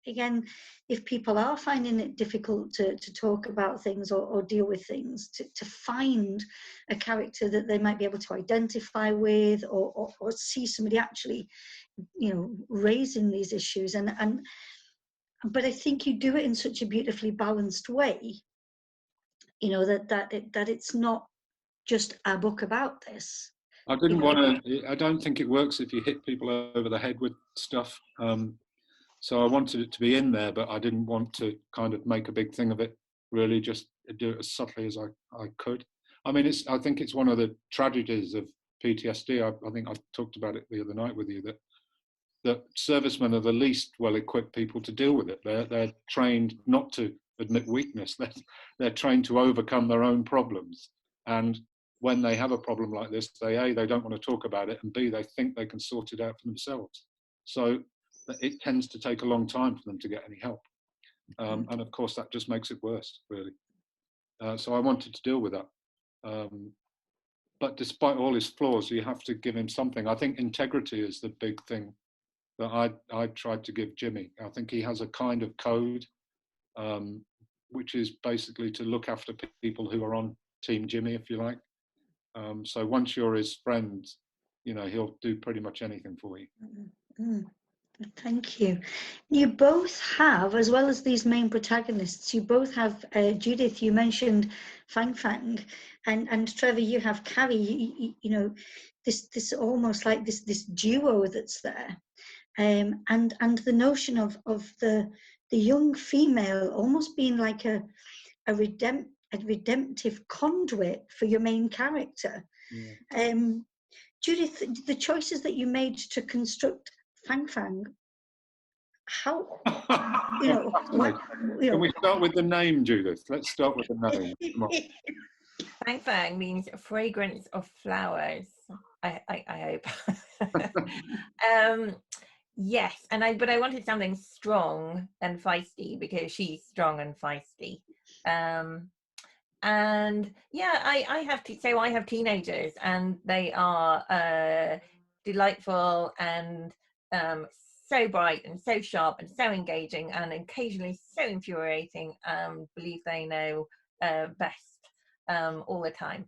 again, if people are finding it difficult to talk about things or deal with things, to find a character that they might be able to identify with, or see somebody actually, raising these issues, but I think you do it in such a beautifully balanced way, that it's not just a book about this. I don't think it works if you hit people over the head with stuff. So I wanted it to be in there, but I didn't want to kind of make a big thing of it, really, just do it as subtly as I could. I mean, I think it's one of the tragedies of PTSD. I think I talked about it the other night with you, that servicemen are the least well-equipped people to deal with it. They're trained not to admit weakness. They're trained to overcome their own problems. And when they have a problem like this, they don't want to talk about it, and B, they think they can sort it out for themselves. So it tends to take a long time for them to get any help. And of course, that just makes it worse, really. So I wanted to deal with that. But despite all his flaws, you have to give him something. I think integrity is the big thing that I tried to give Jimmy. I think he has a kind of code, which is basically to look after people who are on Team Jimmy, if you like. So once you're his friend, he'll do pretty much anything for you. Thank you. You both have, as well as these main protagonists, you both have, Judith, you mentioned Fang Fang, and Trevor, you have Carrie, this almost like this duo that's there. And the notion of the young female almost being like a redemptive conduit for your main character. Yeah. Judith, the choices that you made to construct Fang Fang, how, Can we start with the name, Judith? Let's start with the name. Come on. Fang Fang means fragrance of flowers. I hope. Yes, but I wanted something strong and feisty because she's strong and feisty. And yeah, I have teenagers, and they are delightful and so bright and so sharp and so engaging and occasionally so infuriating. Believe they know best all the time.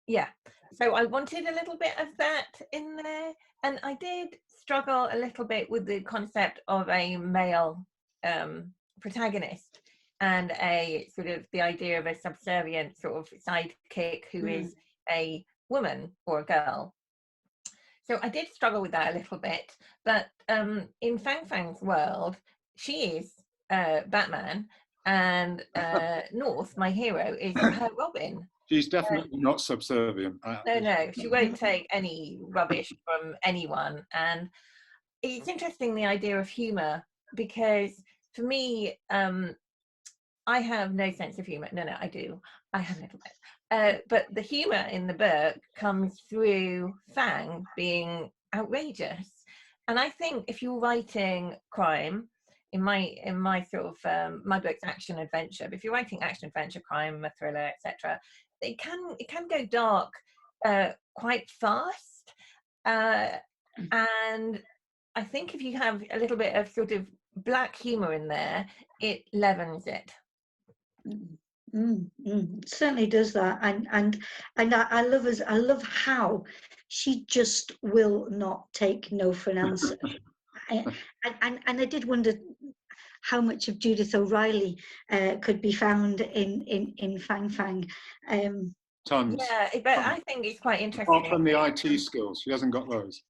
Yeah, so I wanted a little bit of that in there, and I did struggle a little bit with the concept of a male protagonist and a sort of the idea of a subservient sort of sidekick who is a woman or a girl. So I did struggle with that a little bit, but in Fang Fang's world, she is Batman, and North, my hero, is her Robin. She's definitely not subservient. No, she won't take any rubbish from anyone. And it's interesting, the idea of humor, because for me, I have no sense of humor. No, I do. I have a little bit. But the humor in the book comes through Fang being outrageous. And I think if you're writing crime, in my sort of my book's action adventure, but if you're writing action adventure, crime, a thriller, etc., it can go dark quite fast. And I think if you have a little bit of sort of black humor in there, it levens it. Certainly does that, and I love how she just will not take no for an answer. and I did wonder how much of Judith O'Reilly could be found in Fang Fang. Tons. Yeah, but I think it's quite interesting. Apart from the IT skills, she hasn't got those.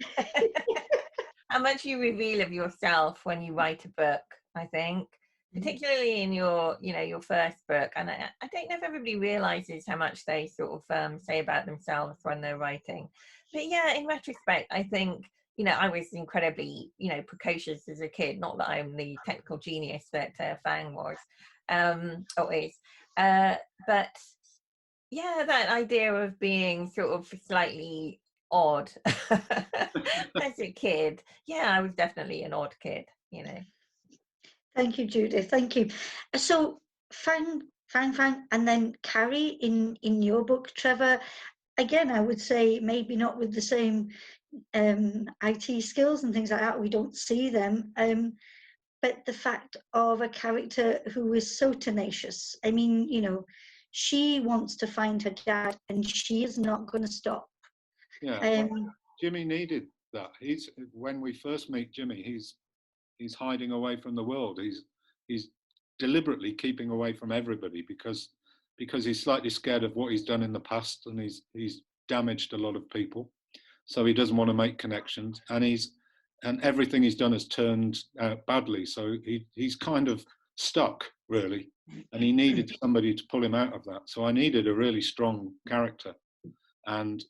How much you reveal of yourself when you write a book, I think, particularly in your first book. And I don't know if everybody realizes how much they sort of say about themselves when they're writing. But yeah, in retrospect, I think, I was incredibly, precocious as a kid. Not that I'm the technical genius that Fang was, or is. But yeah, that idea of being sort of slightly odd as a kid. Yeah, I was definitely an odd kid, Thank you, Judith. Thank you. So Fang, and then Carrie in your book, Trevor. Again, I would say maybe not with the same IT skills and things like that. We don't see them. But the fact of a character who is so tenacious. I mean, she wants to find her dad, and she is not going to stop. Yeah, Jimmy needed that. When we first meet Jimmy, he's hiding away from the world. He's deliberately keeping away from everybody because he's slightly scared of what he's done in the past, and he's damaged a lot of people. So he doesn't want to make connections, and everything he's done has turned out badly. So he's kind of stuck, really, and he needed somebody to pull him out of that. So I needed a really strong character, and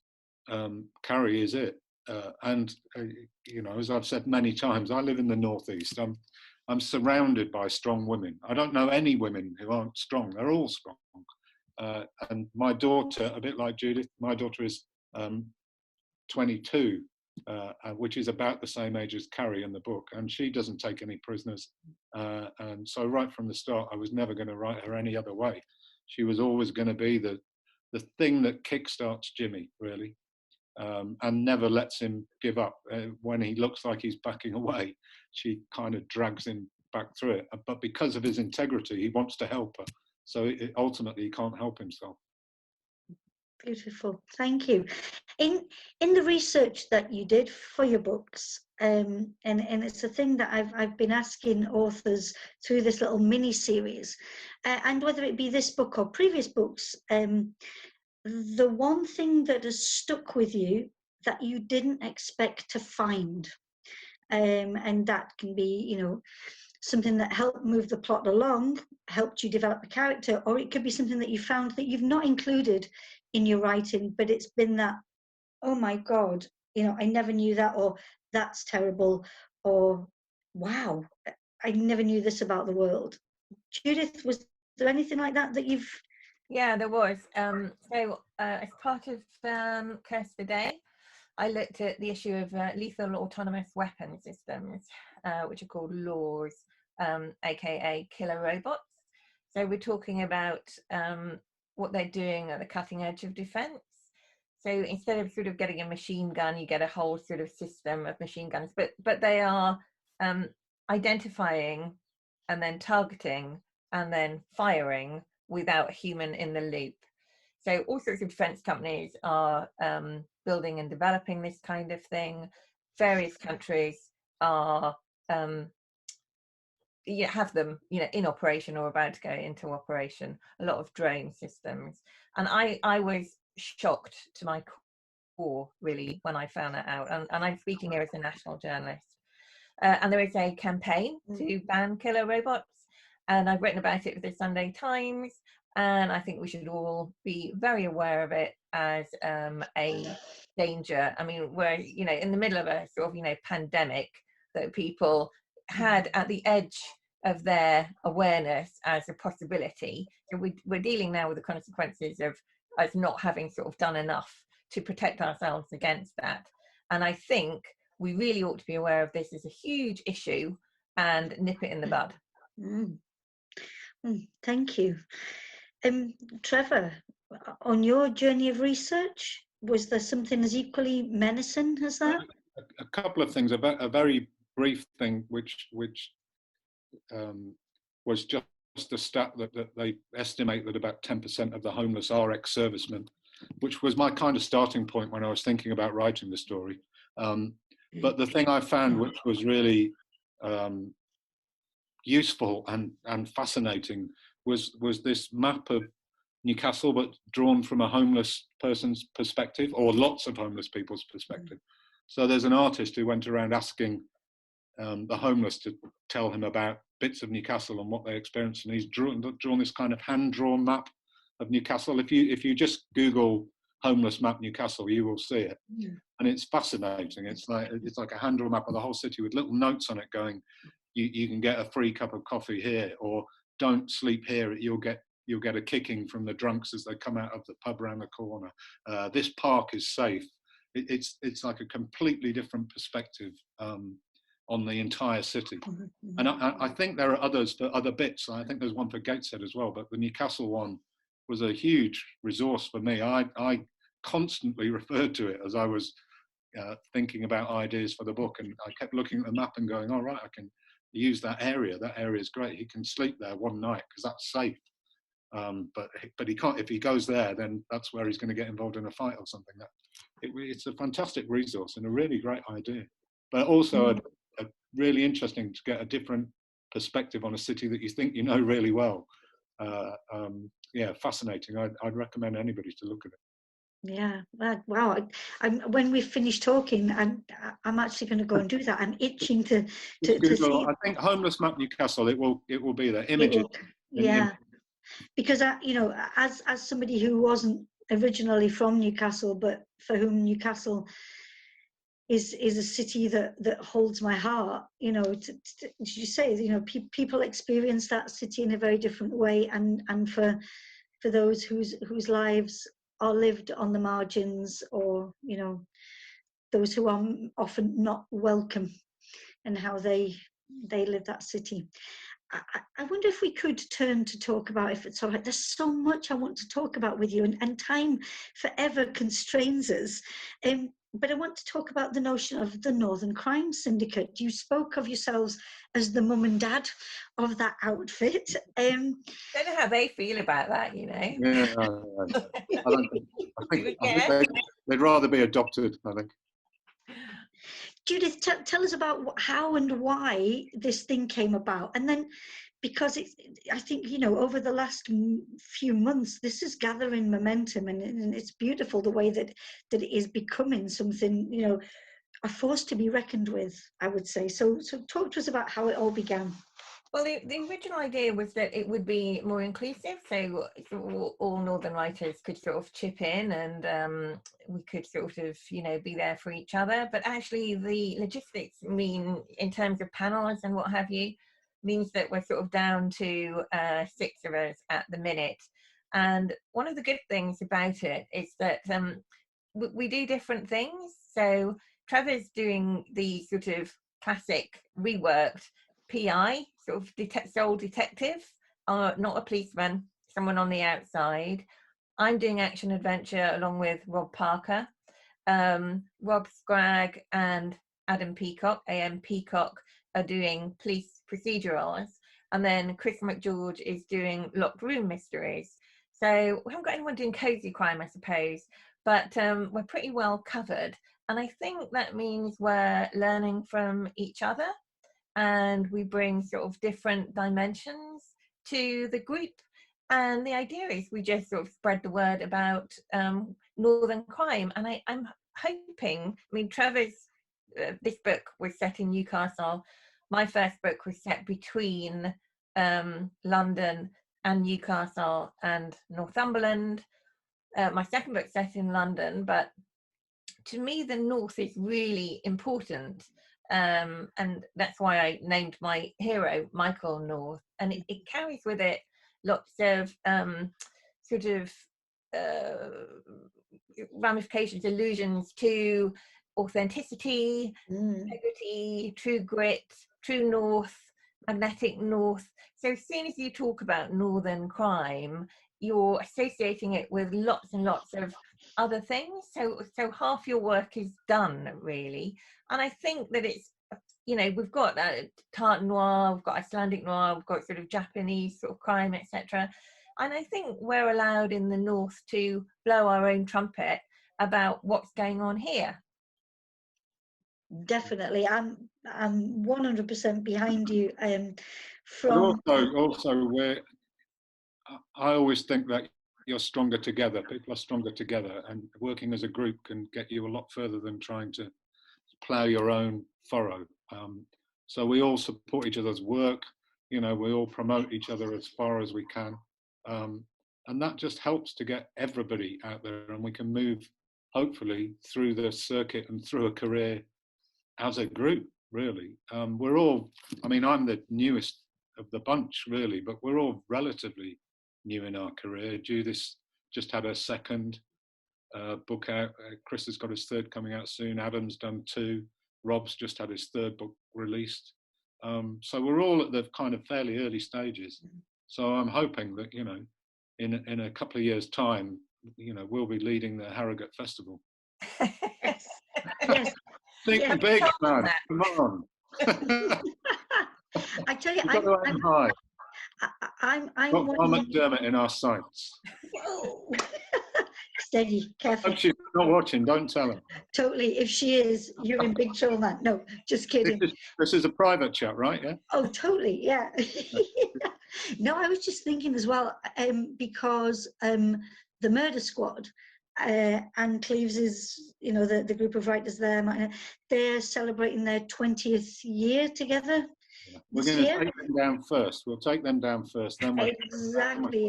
Carrie is it. As I've said many times, I live in the Northeast. I'm surrounded by strong women. I don't know any women who aren't strong. They're all strong. And my daughter, a bit like Judith, my daughter is 22, which is about the same age as Carrie in the book, and she doesn't take any prisoners. And so right from the start, I was never going to write her any other way. She was always going to be the thing that kickstarts Jimmy, really. And never lets him give up. When he looks like he's backing away, she kind of drags him back through it. But because of his integrity, he wants to help her. So ultimately, he can't help himself. Beautiful, thank you. In the research that you did for your books, and it's a thing that I've been asking authors through this little mini series, and whether it be this book or previous books. The one thing that has stuck with you that you didn't expect to find, and that can be, something that helped move the plot along, helped you develop a character, or it could be something that you found that you've not included in your writing, but it's been that, oh my God, I never knew that, or that's terrible, or wow, I never knew this about the world. Judith, was there anything like that you've... Yeah, there was. So as part of Curse the Day, I looked at the issue of lethal autonomous weapon systems, which are called laws, aka killer robots. So we're talking about what they're doing at the cutting edge of defense. So instead of sort of getting a machine gun, you get a whole sort of system of machine guns, but they are identifying and then targeting and then firing without a human in the loop. So all sorts of defense companies are building and developing this kind of thing. Various countries are have them in operation or about to go into operation. A lot of drone systems, and I was shocked to my awe, really, when I found that out. And I'm speaking here as a national journalist. And there is a campaign to ban killer robots. And I've written about it with the Sunday Times. And I think we should all be very aware of it as a danger. I mean, we're, in the middle of a sort of, pandemic that people had at the edge of their awareness as a possibility. So we're dealing now with the consequences of us not having sort of done enough to protect ourselves against that. And I think we really ought to be aware of this as a huge issue and nip it in the bud. Thank you. Trevor, on your journey of research, was there something as equally menacing as that? A couple of things. A very brief thing, which was just a stat that they estimate that about 10% of the homeless are ex-servicemen, which was my kind of starting point when I was thinking about writing the story. But the thing I found, which was really useful and fascinating, was this map of Newcastle, but drawn from a homeless person's perspective, or lots of homeless people's perspective. So there's an artist who went around asking the homeless to tell him about bits of Newcastle and what they experienced, and he's drawn this kind of hand-drawn map of Newcastle. If you just Google homeless map Newcastle, you will see it, and it's fascinating. It's like a hand-drawn map of the whole city with little notes on it going, you can get a free cup of coffee here, or don't sleep here, you'll get a kicking from the drunks as they come out of the pub around the corner. This park is safe. It's like a completely different perspective on the entire city. And I think there are others for other bits. I think there's one for Gateshead as well, but the Newcastle one was a huge resource for me. I constantly referred to it as I was thinking about ideas for the book, and I kept looking at the map and going, all right, I can use that area. That area is great. He can sleep there one night because that's safe. But he can't. If he goes there, then that's where he's going to get involved in a fight or something. It's a fantastic resource and a really great idea, but also a really interesting to get a different perspective on a city that you think you know really well. Yeah, fascinating. I'd recommend anybody to look at it. Yeah, wow. When we finish talking, I'm actually going to go and do that. I'm itching to see. I think homeless map Newcastle. It will be there. Images. Yeah, because as somebody who wasn't originally from Newcastle, but for whom Newcastle is a city that holds my heart. As you say, people experience that city in a very different way, and for those whose lives are lived on the margins, or those who are often not welcome, and how they live that city. I wonder if we could turn to talk about, if it's all right, there's so much I want to talk about with you, and time forever constrains us. But I want to talk about the notion of the Northern Crime Syndicate. You spoke of yourselves as the mum and dad of that outfit. I don't know how they feel about that, Yeah, I think they'd rather be adopted, I think. Judith, tell us about how and why this thing came about. And then, because I think, over the last few months, this is gathering momentum, and it's beautiful the way that it is becoming something, a force to be reckoned with, I would say. So talk to us about how it all began. Well, the original idea was that it would be more inclusive, so all Northern writers could sort of chip in, and we could sort of, be there for each other. But actually, the logistics mean, in terms of panels and what have you, means that we're sort of down to 6 of us at the minute. And one of the good things about it is that we do different things. So Trevor's doing the sort of classic reworked PI, sort of sole detective, not a policeman, someone on the outside. I'm doing action adventure along with Rob Parker. Rob Scragg and Adam Peacock, AM Peacock, are doing police procedurals. And then Chris McGeorge is doing locked room mysteries. So we haven't got anyone doing cozy crime, I suppose, but we're pretty well covered. And I think that means we're learning from each other, and we bring sort of different dimensions to the group. And the idea is we just sort of spread the word about Northern crime. And hoping, I mean, Trevor's, this book was set in Newcastle. My first book was set between London and Newcastle and Northumberland. My second book set in London, but to me, the North is really important. And that's why I named my hero Michael North. And it carries with it lots of sort of ramifications, allusions to authenticity, integrity, true grit, true North, magnetic North. So as soon as you talk about Northern crime, you're associating it with lots and lots of other things. So half your work is done, really. And I think that it's, you know, we've got tarte noir, we've got Icelandic noir, we've got sort of Japanese sort of crime, etc. And I think we're allowed in the North to blow our own trumpet about what's going on here. Definitely, I'm 100% behind you. But also, I always think that you're stronger together. People are stronger together, and working as a group can get you a lot further than trying to plough your own furrow. So we all support each other's work. You know, we all promote each other as far as we can, and that just helps to get everybody out there, and we can move hopefully through the circuit and through a career as a group. Really, we're all. I mean, I'm the newest of the bunch, really, but we're all relatively new in our career. Judith just had her second book out. Chris has got his third coming out soon. Adam's done 2. Rob's just had his 3rd book released. So we're all at the kind of fairly early stages. So I'm hoping that, you know, in a couple of years' time, you know, we'll be leading the Harrogate Festival. Yes. Yes. Think Yeah. big, man. Come on. I tell you, I'm Got McDermott in our sights. Steady, careful. Hope she's not watching, don't tell her. Totally, if she is, you're in big trouble, man. No, just kidding. This is a private chat, right? Yeah. Oh, totally, yeah. No, I was just thinking as well, because the Murder Squad, Anne Cleves is, you know, the group of writers there, they're celebrating their 20th year together. Yeah. We're going to take them down first. We'll take them down first. Then exactly.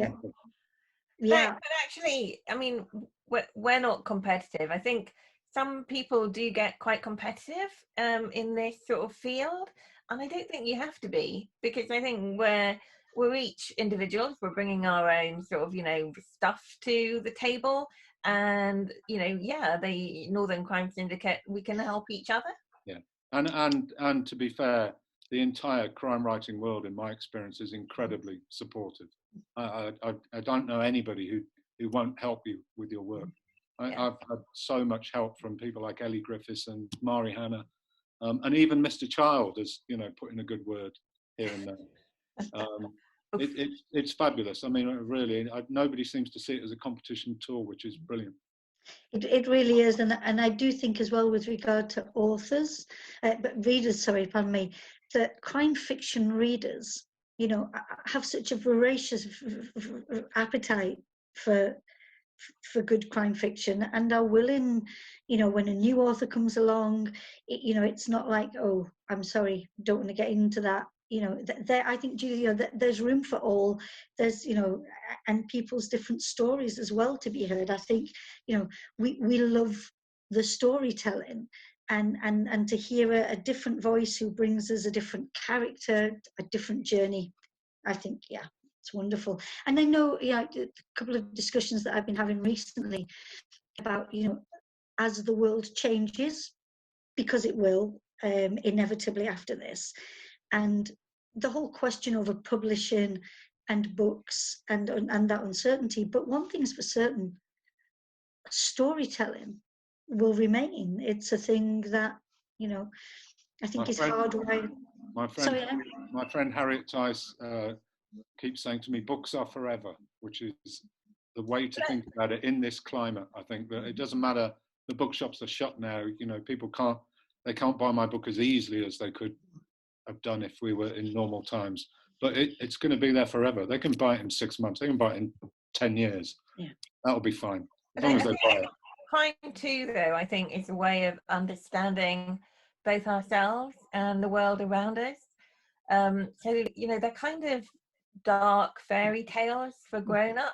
Yeah. But actually, I mean, we're not competitive. I think some people do get quite competitive in this sort of field, and I don't think you have to be, because I think we're each individuals. We're bringing our own sort of, you know, stuff to the table, and, you know, yeah, the Northern Crime Syndicate, we can help each other. Yeah, and to be fair, the entire crime writing world, in my experience, is incredibly supportive. I don't know anybody who won't help you with your work. I've had so much help from people like Ellie Griffiths and Mari Hanna, and even Mr. Child has, you know, put in a good word here and there. It's fabulous. I mean, really, nobody seems to see it as a competition at all, which is brilliant. It really is, and I do think as well, with regard to authors, but readers, sorry, pardon me, that crime fiction readers, you know, have such a voracious appetite for good crime fiction, and are willing, you know, when a new author comes along, you know, it's not like, oh, I'm sorry, don't want to get into that. You know, I think, you know, there's room for all. There's, you know, and people's different stories as well to be heard. I think, you know, we love the storytelling, and to hear a different voice who brings us a different character, a different journey. I think, yeah, it's wonderful. And I know, yeah, a couple of discussions that I've been having recently about, you know, as the world changes, because it will inevitably after this, and the whole question over publishing and books and that uncertainty. But one thing's for certain, storytelling will remain. It's a thing that, you know, I think is hardwired. My friend Harriet Tice keeps saying to me, books are forever, which is the way to think about it in this climate. I think that it doesn't matter, the bookshops are shut now, you know, people can't buy my book as easily as they could have done if we were in normal times, but it's going to be there forever. They can buy it in 6 months, they can buy it in 10 years. Yeah, that'll be fine, as long as they buy it. crime too, though, I think, is a way of understanding both ourselves and the world around us. So, you know, they're kind of dark fairy tales for grown-ups,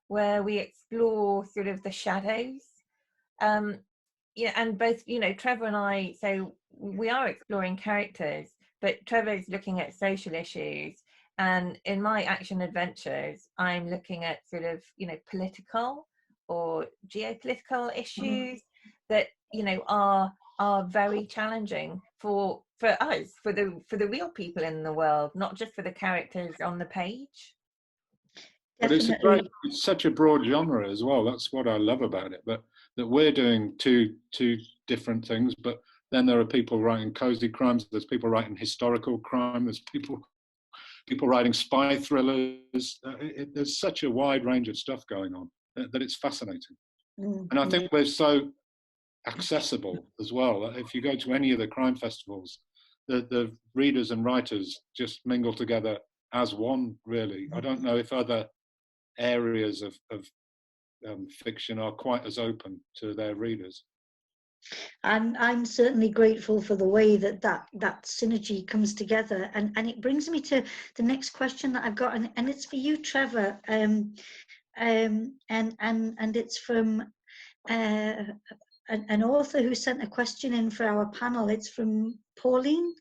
where we explore sort of the shadows. Yeah, and both, you know, Trevor and I, so we are exploring characters, but Trevor's looking at social issues, and in my action adventures, I'm looking at sort of, you know, political or geopolitical issues that, you know, are very challenging for us, for the real people in the world, not just for the characters on the page. But it's such a broad genre as well. That's what I love about it. That we're doing two different things, but then there are people writing cozy crimes. There's people writing historical crime. There's people writing spy thrillers. There's such a wide range of stuff going on that it's fascinating. And I think we're so accessible as well. If you go to any of the crime festivals, the readers and writers just mingle together as one, really. I don't know if other areas of fiction are quite as open to their readers. And I'm certainly grateful for the way that synergy comes together, and it brings me to the next question that I've got, and it's for you, Trevor, and it's from an author who sent a question in for our panel. It's from Pauline.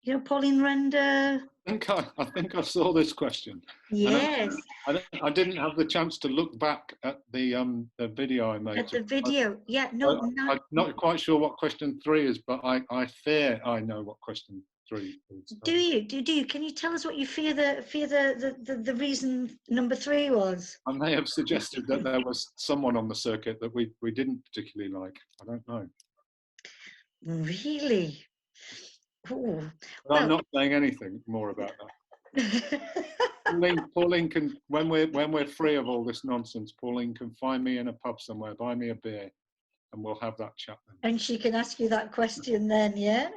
You know, Pauline Render. I think I saw this question. Yes. I didn't have the chance to look back at the video I made. At the video, yeah. No, I'm not quite sure what question 3 is, but I fear I know what question 3 is. Do you? Can you tell us what you fear the reason number 3 was? I may have suggested that there was someone on the circuit that we didn't particularly like. I don't know. Really? Ooh. Well, I'm not saying anything more about that. Pauline can, when we're free of all this nonsense, Pauline can find me in a pub somewhere, buy me a beer, and we'll have that chat then. And she can ask you that question then, yeah?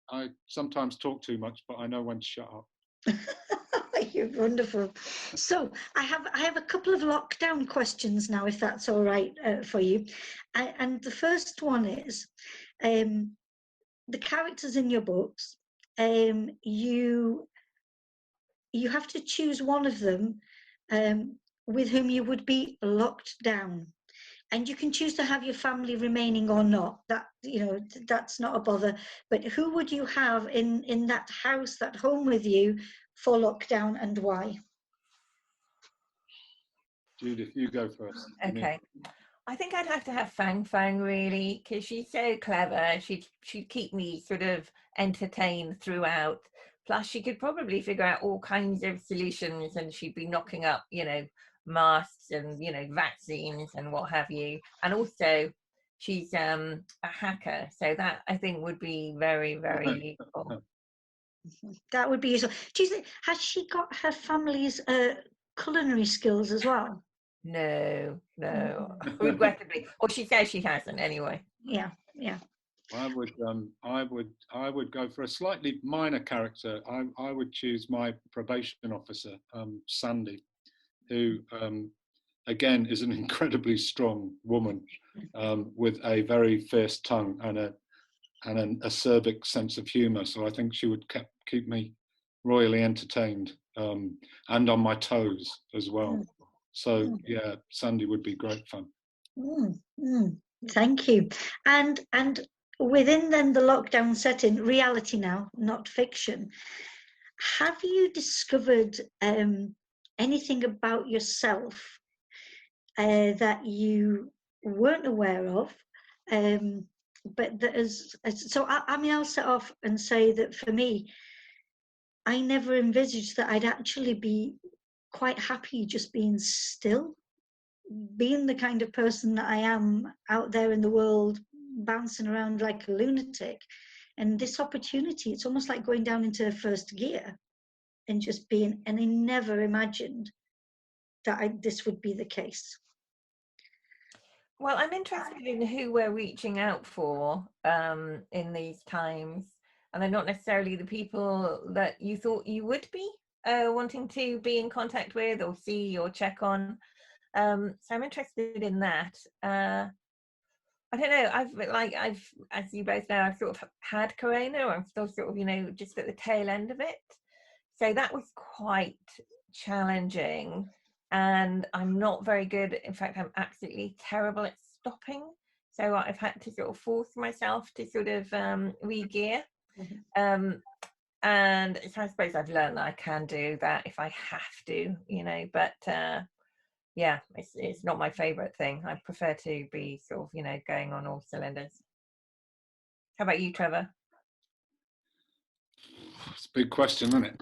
I sometimes talk too much, but I know when to shut up. You're wonderful. So I have a couple of lockdown questions now, if that's all right for you. And the first one is, the characters in your books, you have to choose one of them with whom you would be locked down. And you can choose to have your family remaining or not. That, you know, that's not a bother. But who would you have in that house, that home with you for lockdown, and why? Judith, you go first. Okay. I think I'd have to have Fang Fang, really, because she's so clever. She'd keep me sort of entertained throughout. Plus, she could probably figure out all kinds of solutions, and she'd be knocking up, you know, masks and, you know, vaccines and what have you. And also, she's a hacker, so that I think would be very, very useful. That would be useful. Do you think, has she got her family's culinary skills as well? No, regrettably, or she says she hasn't anyway. Yeah. I would go for a slightly minor character. I would choose my probation officer, Sandy, who again is an incredibly strong woman with a very fierce tongue and an acerbic sense of humour. So I think she would keep me royally entertained and on my toes as well. So yeah, Sandy would be great fun. Thank you. And within then the lockdown setting, reality now, not fiction, have you discovered anything about yourself that you weren't aware of, but that is, so I mean, I'll set off and say that for me, I never envisaged that I'd actually be quite happy just being still, being the kind of person that I am out there in the world, bouncing around like a lunatic. And this opportunity, it's almost like going down into first gear and just being, and I never imagined that this would be the case. Well, I'm interested in who we're reaching out for in these times, and they're not necessarily the people that you thought you would be. wanting to be in contact with or see or check on. So I'm interested in that. I don't know. I've, as you both know, I've sort of had corona. I'm still sort of, you know, just at the tail end of it. So that was quite challenging, and I'm not very good. In fact, I'm absolutely terrible at stopping. So I've had to sort of force myself to sort of re-gear. And so I suppose I've learned that I can do that if I have to, you know, but yeah, it's not my favorite thing. I prefer to be sort of, you know, going on all cylinders. How about you, Trevor? It's a big question, isn't it?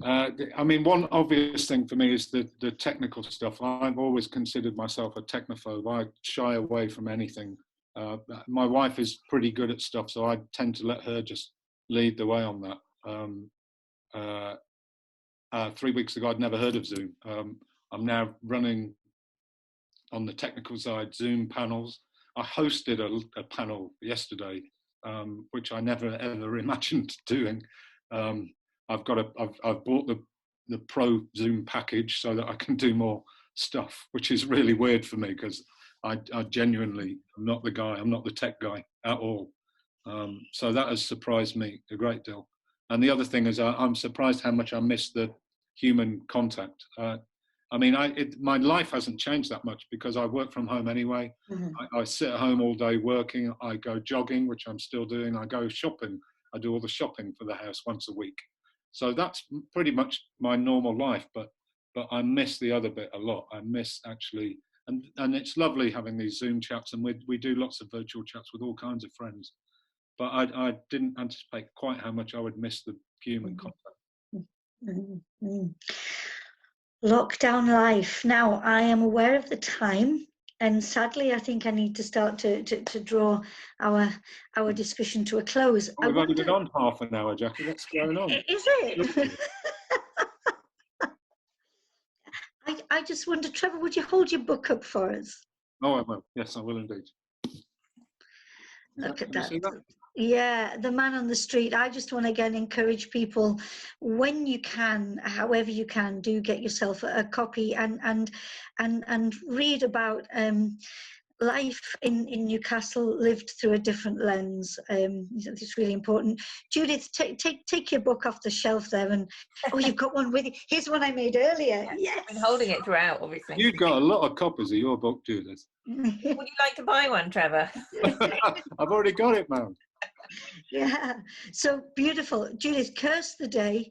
I mean, one obvious thing for me is the technical stuff. I've always considered myself a technophobe. I shy away from anything. My wife is pretty good at stuff, so I tend to let her just lead the way on that. 3 weeks ago, I'd never heard of Zoom. I'm now running on the technical side Zoom panels. I hosted a panel yesterday, which I never ever imagined doing. I've bought the Pro Zoom package so that I can do more stuff, which is really weird for me because I genuinely am not the guy. I'm not the tech guy at all. So that has surprised me a great deal. And the other thing is I'm surprised how much I miss the human contact. I mean, my life hasn't changed that much because I work from home anyway. I sit at home all day working. I go jogging, which I'm still doing. I go shopping. I do all the shopping for the house once a week. So that's pretty much my normal life. But I miss the other bit a lot. I miss actually, and it's lovely having these Zoom chats, and we do lots of virtual chats with all kinds of friends. But I didn't anticipate quite how much I would miss the human contact. Lockdown life. Now, I am aware of the time, and sadly, I think I need to start to draw our discussion to a close. Oh, we've only been on half an hour, Jackie. What's going on? Is it? I just wonder, Trevor, would you hold your book up for us? Oh, I will. Yes, I will indeed. Look at that. Yeah, The Man on the Street. I just want to again encourage people, when you can, however you can, do get yourself a copy and read about life in Newcastle lived through a different lens. It's really important. Judith, take your book off the shelf there, and oh, you've got one with you. Here's one I made earlier. Yes. I've been holding it throughout, obviously. You've got a lot of copies of your book, Judith. Would you like to buy one, Trevor? I've already got it, man. Yeah, so beautiful. Judith, curse the day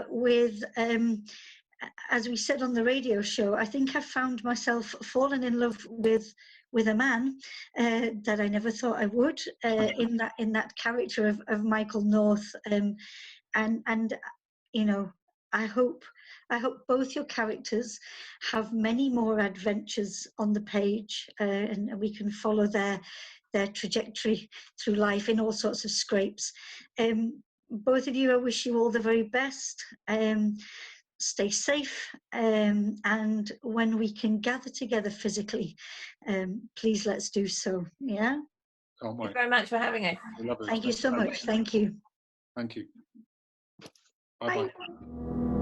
with, as we said on the radio show, I think I found myself falling in love with a man that I never thought I would in that character of Michael North, and you know, I hope both your characters have many more adventures on the page, and we can follow their trajectory through life in all sorts of scrapes. Both of you, I wish you all the very best. Stay safe, and when we can gather together physically, please let's do so. Yeah. Thank you very much for having us. Thank you so much. Thank you. Thank you. Bye-bye. Bye.